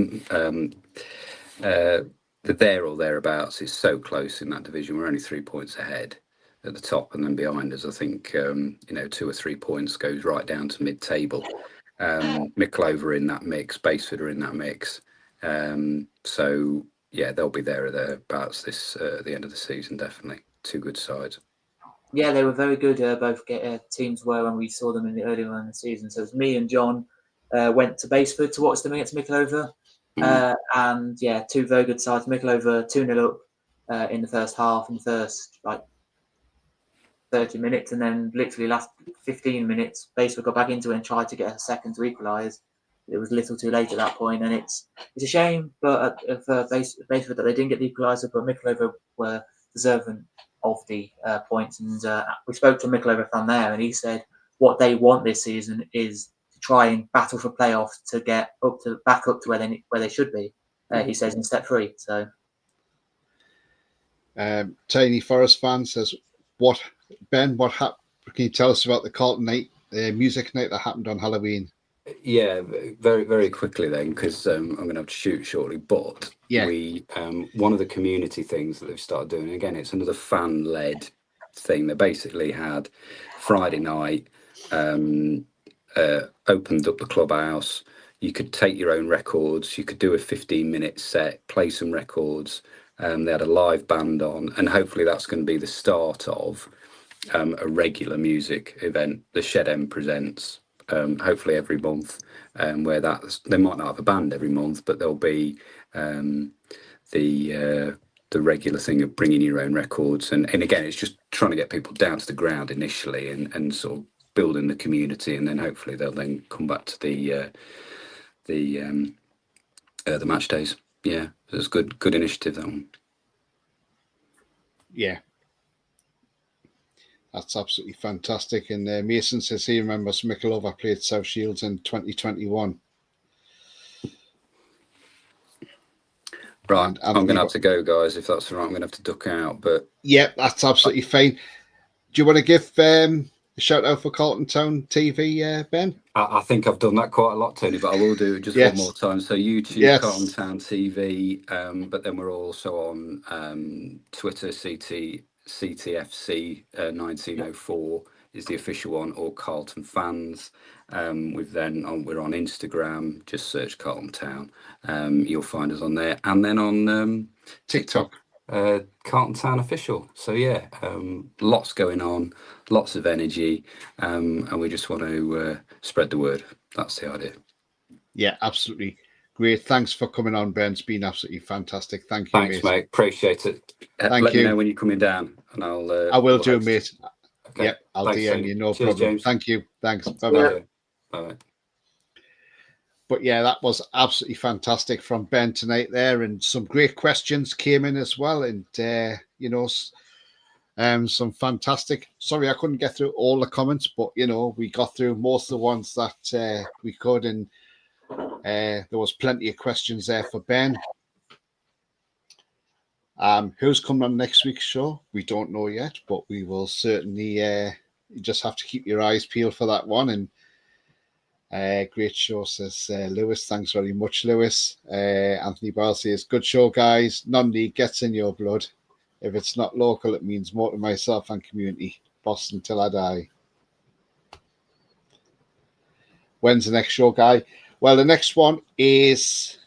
they're there or thereabouts. It's so close in that division. We're only 3 points ahead at the top, and then behind us, I think 2 or 3 points goes right down to mid-table. Mickle in that mix, Basford are in that mix. So yeah, they'll be there or thereabouts this at the end of the season. Definitely, two good sides. Yeah, they were very good. Both teams were when we saw them in the early on in the season. So it was me and John went to Basford to watch them against Mickle. And yeah, two very good sides. Mickle 2-0 up in the first half, in the first 30 minutes, and then literally last 15 minutes, Basford got back into it and tried to get a second to equalise. It was a little too late at that point, and it's a shame, but for Basford that they didn't get the equaliser, but Mickle were deserving of the points. And we spoke to a Mickle fan there, and he said what they want this season is to try and battle for playoffs to get back up to where they should be. He says in step 3. So, Tiny Forest fan says, "What Ben? What happened? Can you tell us about the Carlton night, music night that happened on Halloween?" Yeah, very, very quickly then, because I'm going to have to shoot shortly. But we, one of the community things that they've started doing, again, it's another fan-led thing. They basically had Friday night, opened up the clubhouse. You could take your own records. You could do a 15-minute set, play some records. They had a live band on, and hopefully that's going to be the start of a regular music event. The Shed End presents. Hopefully every month, where they might not have a band every month, but there'll be the regular thing of bringing your own records, and again, it's just trying to get people down to the ground initially, and sort of building the community, and then hopefully they'll then come back to the match days. Yeah, so it's good initiative, that one. Yeah. That's absolutely fantastic. And Mason says he remembers Mickle played South Shields in 2021. Right, I'm going to have to go, guys, if that's all right. I'm going to have to duck out. But yeah, that's absolutely fine. Do you want to give a shout out for Carlton Town TV, Ben? I think I've done that quite a lot, Tony, but I will do it just one more time. So YouTube, Carlton Town TV, but then we're also on Twitter, CTFC 1904 is the official one, or Carlton Fans. We're on Instagram, just search Carlton Town. You'll find us on there, and then on TikTok, Carlton Town Official. So yeah, lots going on, lots of energy, and we just want to spread the word. That's the idea. Yeah, absolutely. Great. Thanks for coming on, Ben. It's been absolutely fantastic. Thank you, Thanks, mate. Appreciate it. Thank Let you. me know when you're coming down, and I will do, mate. Okay. Yep, I'll DM you. No Cheers, problem. James. Thank you. Thanks. Bye-bye. Bye-bye. But yeah, that was absolutely fantastic from Ben tonight there, and some great questions came in as well, and some fantastic. Sorry, I couldn't get through all the comments, but we got through most of the ones that we could, and there was plenty of questions there for Ben. Who's coming on next week's show? We don't know yet, but we will certainly. You just have to keep your eyes peeled for that one. And great show, says Lewis. Thanks very much, Lewis. Anthony Bell says, "Good show, guys. Non-league gets in your blood. If it's not local, it means more to myself and community. Boston till I die." When's the next show, Guy? Well, the next one is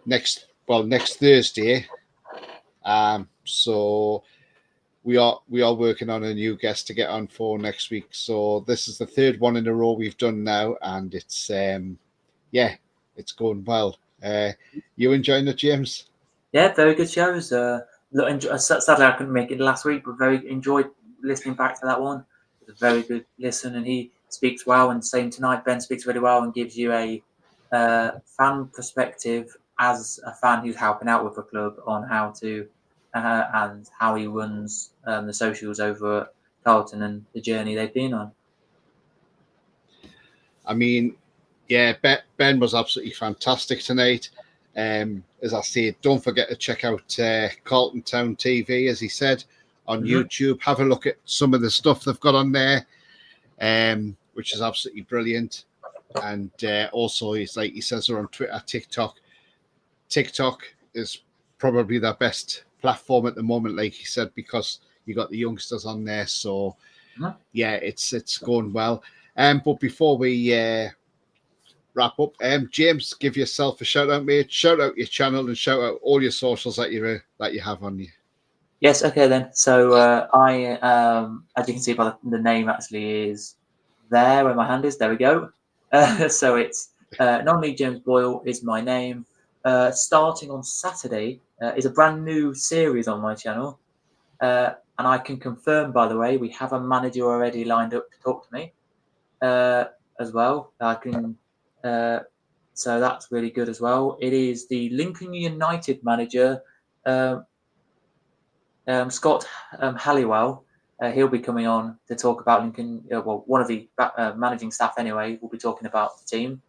next Thursday. So we are working on a new guest to get on for next week. So this is the third one in a row we've done now, and it's it's going well. You enjoying it, James? Yeah, very good shows. Sadly, I couldn't make it last week, but very enjoyed listening back to that one. It was a very good listen, and he speaks well. And same tonight, Ben speaks really well and gives you a fan perspective as a fan who's helping out with the club on how to and how he runs the socials over at Carlton and the journey they've been on. I mean, yeah, Ben was absolutely fantastic tonight. As I said, don't forget to check out Carlton Town TV, as he said, on YouTube. Have a look at some of the stuff they've got on there, which is absolutely brilliant. And also, like he says, they're on Twitter, TikTok. TikTok is probably their best platform at the moment, like he said, because you got the youngsters on there. So, yeah, it's going well. But before we wrap up. James, give yourself a shout out, mate. Shout out your channel and shout out all your socials that you have on you. Yes, okay then. So I, as you can see by the name, actually is there where my hand is. There we go. So it's Non-League James Boyle is my name. Starting on Saturday is a brand new series on my channel. And I can confirm, by the way, we have a manager already lined up to talk to me as well. I can, so that's really good as well. It is the Lincoln United manager, Scott Halliwell. He'll be coming on to talk about Lincoln. Well, one of the managing staff anyway will be talking about the team.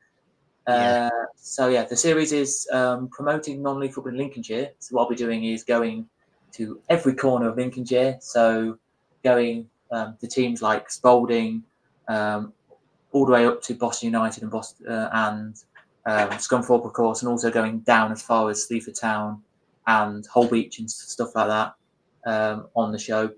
So yeah, the series is promoting non-league football in Lincolnshire. So what I'll be doing is going to every corner of Lincolnshire. So going to teams like Spalding, all the way up to Boston United and Boston and Scunthorpe, of course, and also going down as far as Sleaford Town and Holbeach and stuff like that on the show,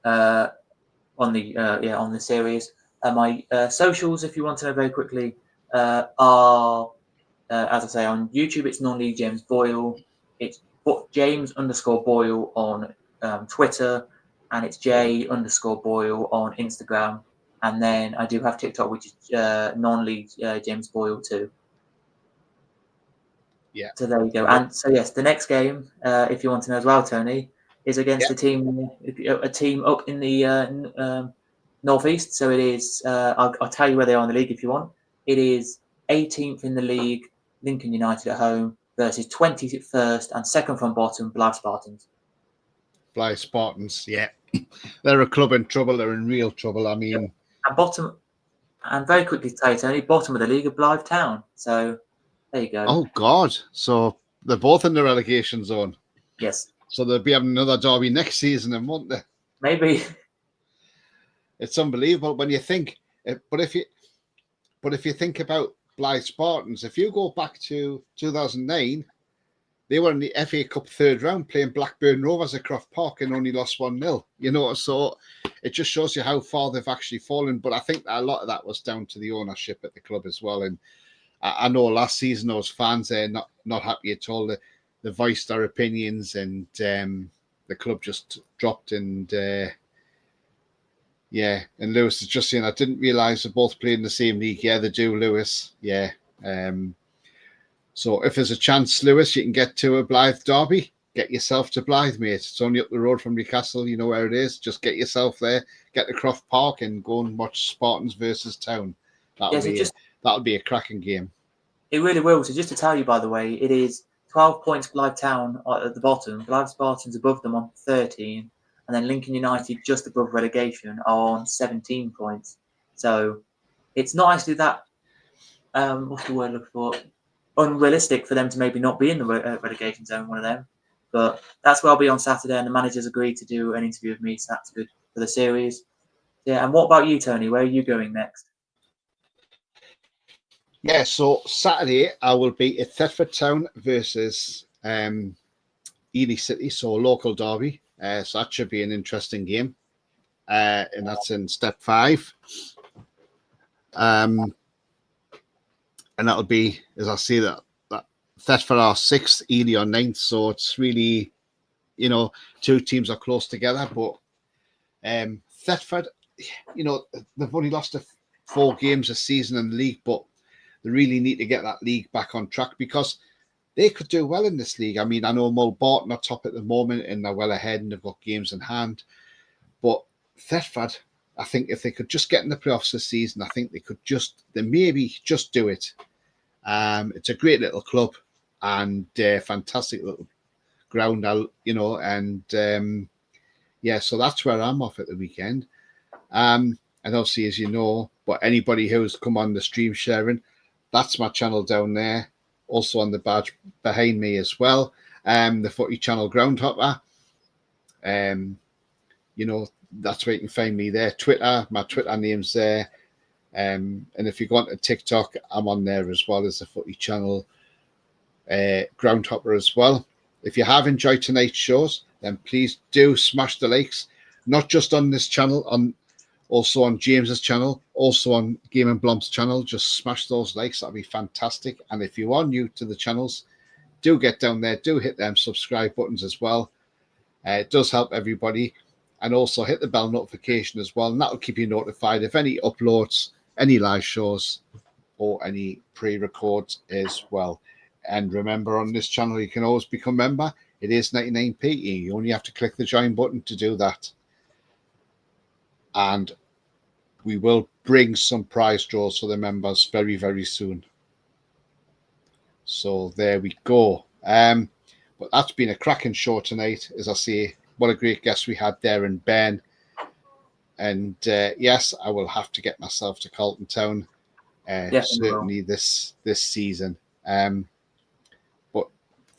on the series. My socials, if you want to know very quickly, are as I say, on YouTube it's Non-League James Boyle. It's James_Boyle on Twitter, and it's J_Boyle on Instagram. And then I do have TikTok, which is Non-League James Boyle too. Yeah. So there you go. And so yes, the next game, if you want to know as well, Tony, is against a team up in the northeast. So it is. I'll tell you where they are in the league if you want. It is 18th in the league, Lincoln United at home versus 21st and second from bottom, Blythe Spartans. Blythe Spartans, yeah. They're a club in trouble. They're in real trouble. I mean, and bottom, and very quickly to tell you, Tony, bottom of the league of Blythe Town. So there you go. Oh God! So they're both in the relegation zone. Yes. So they'll be having another derby next season, and won't they? Maybe. It's unbelievable when you think. But if you think about Blythe Spartans, if you go back to 2009, they were in the FA Cup third round playing Blackburn Rovers at Croft Park and only lost 1-0. You know, so it just shows you how far they've actually fallen. But I think that a lot of that was down to the ownership at the club as well. And I know last season those fans there not happy at all. They voiced their opinions, and the club just dropped. And and Lewis is just saying, I didn't realise they both play in the same league. Yeah, they do, Lewis. Yeah. So if there's a chance, Lewis, you can get to a Blythe derby. Get yourself to Blythe, mate. It's only up the road from Newcastle. You know where it is. Just get yourself there. Get to Croft Park and go and watch Spartans versus Town. That'll be a cracking game. It really will. So just to tell you, by the way, it is 12 points Blythe Town at the bottom. Blythe Spartans above them on 13. And then Lincoln United just above relegation are on 17 points. So it's not actually that, what's the word I'm looking for? Unrealistic for them to maybe not be in the relegation zone, one of them. But that's where I'll be on Saturday, and the manager's agreed to do an interview with me, so that's good for the series. Yeah, and what about you, Tony? Where are you going next? Yeah, so Saturday I will be at Thetford Town versus Ely City, so a local derby. So that should be an interesting game. And that's in step 5. And that'll be, as I see that Thetford are 6th, Ely are 9th. So it's really, you know, two teams are close together. But Thetford, you know, they've only lost 4 games this season in the league, but they really need to get that league back on track because they could do well in this league. I mean, I know Mulbarton are top at the moment and they're well ahead and they've got games in hand. But Thetford, I think if they could just get in the playoffs this season, I think they maybe just do it. It's a great little club and fantastic little ground, you know, and so that's where I'm off at the weekend. And obviously, as you know, but anybody who's come on the stream sharing, that's my channel down there. Also on the badge behind me as well. The Footy Channel Groundhopper. You know, that's where you can find me there. Twitter, my Twitter name's there. And if you go onto TikTok, I'm on there as well as the Footy Channel Groundhopper as well. If you have enjoyed tonight's shows, then please do smash the likes, not just on this channel, Also on James's channel, also on Game and Blomp's channel. Just smash those likes. That'd be fantastic. And if you are new to the channels, do get down there. Do hit them subscribe buttons as well. It does help everybody. And also hit the bell notification as well. And that'll keep you notified of any uploads, any live shows, or any pre-records as well. And remember, on this channel, you can always become a member. It is 99p. You only have to click the join button to do that. And we will bring some prize draws for the members very, very soon. So there we go. But that's been a cracking show tonight. As I say, what a great guest we had there in Ben. And yes, I will have to get myself to Carlton Town certainly this season. But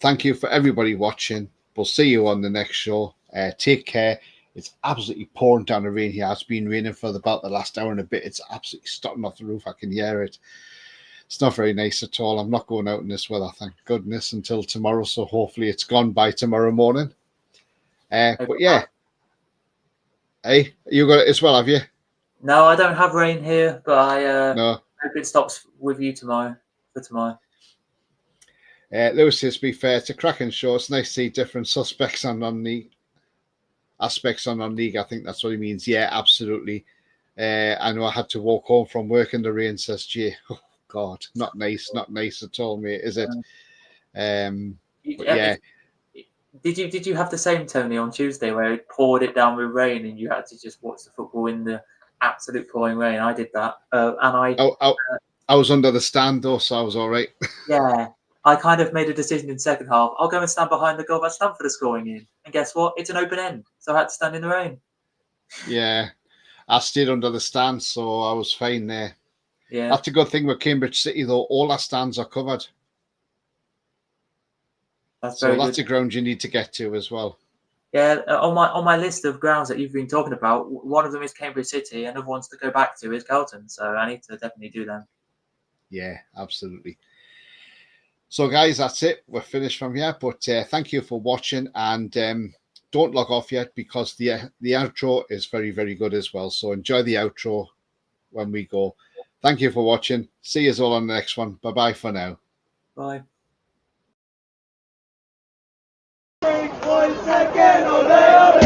thank you for everybody watching. We'll see you on the next show. Take care. It's absolutely pouring down the rain here. It's been raining for about the last hour and a bit. It's absolutely starting off the roof. I can hear it. It's not very nice at all. I'm not going out in this weather, thank goodness, until tomorrow. So hopefully it's gone by tomorrow morning. But yeah. Hey, you got it as well, have you? No, I don't have rain here, but I No. hope it stops with you tomorrow. For tomorrow. Lewis says, to be fair, it's a cracking show. It's nice to see different suspects on non-league aspects on non-league. I think that's what he means. Yeah, absolutely. I know I had to walk home from work in the rain, says Jay. Oh God, not nice at all, mate, is it? Yeah. Did you have the same, Tony, on Tuesday where it poured it down with rain and you had to just watch the football in the absolute pouring rain? I did that, I was under the stand though, so I was all right. Yeah, I kind of made a decision in the second half. I'll go and stand behind the goal that Stamford are scoring in, and guess what? It's an open end, so I had to stand in the rain. Yeah, I stayed under the stand, so I was fine there. Yeah, that's a good thing with Cambridge City, though. All our stands are covered. that's a ground you need to get to as well. Yeah, on my list of grounds that you've been talking about, one of them is Cambridge City, and another ones to go back to is Carlton. So I need to definitely do them. Yeah, absolutely. So, guys, that's it. We're finished from here. But thank you for watching, and don't log off yet because the outro is very, very good as well. So enjoy the outro when we go. Thank you for watching. See you all on the next one. Bye-bye for now. Bye. Once again,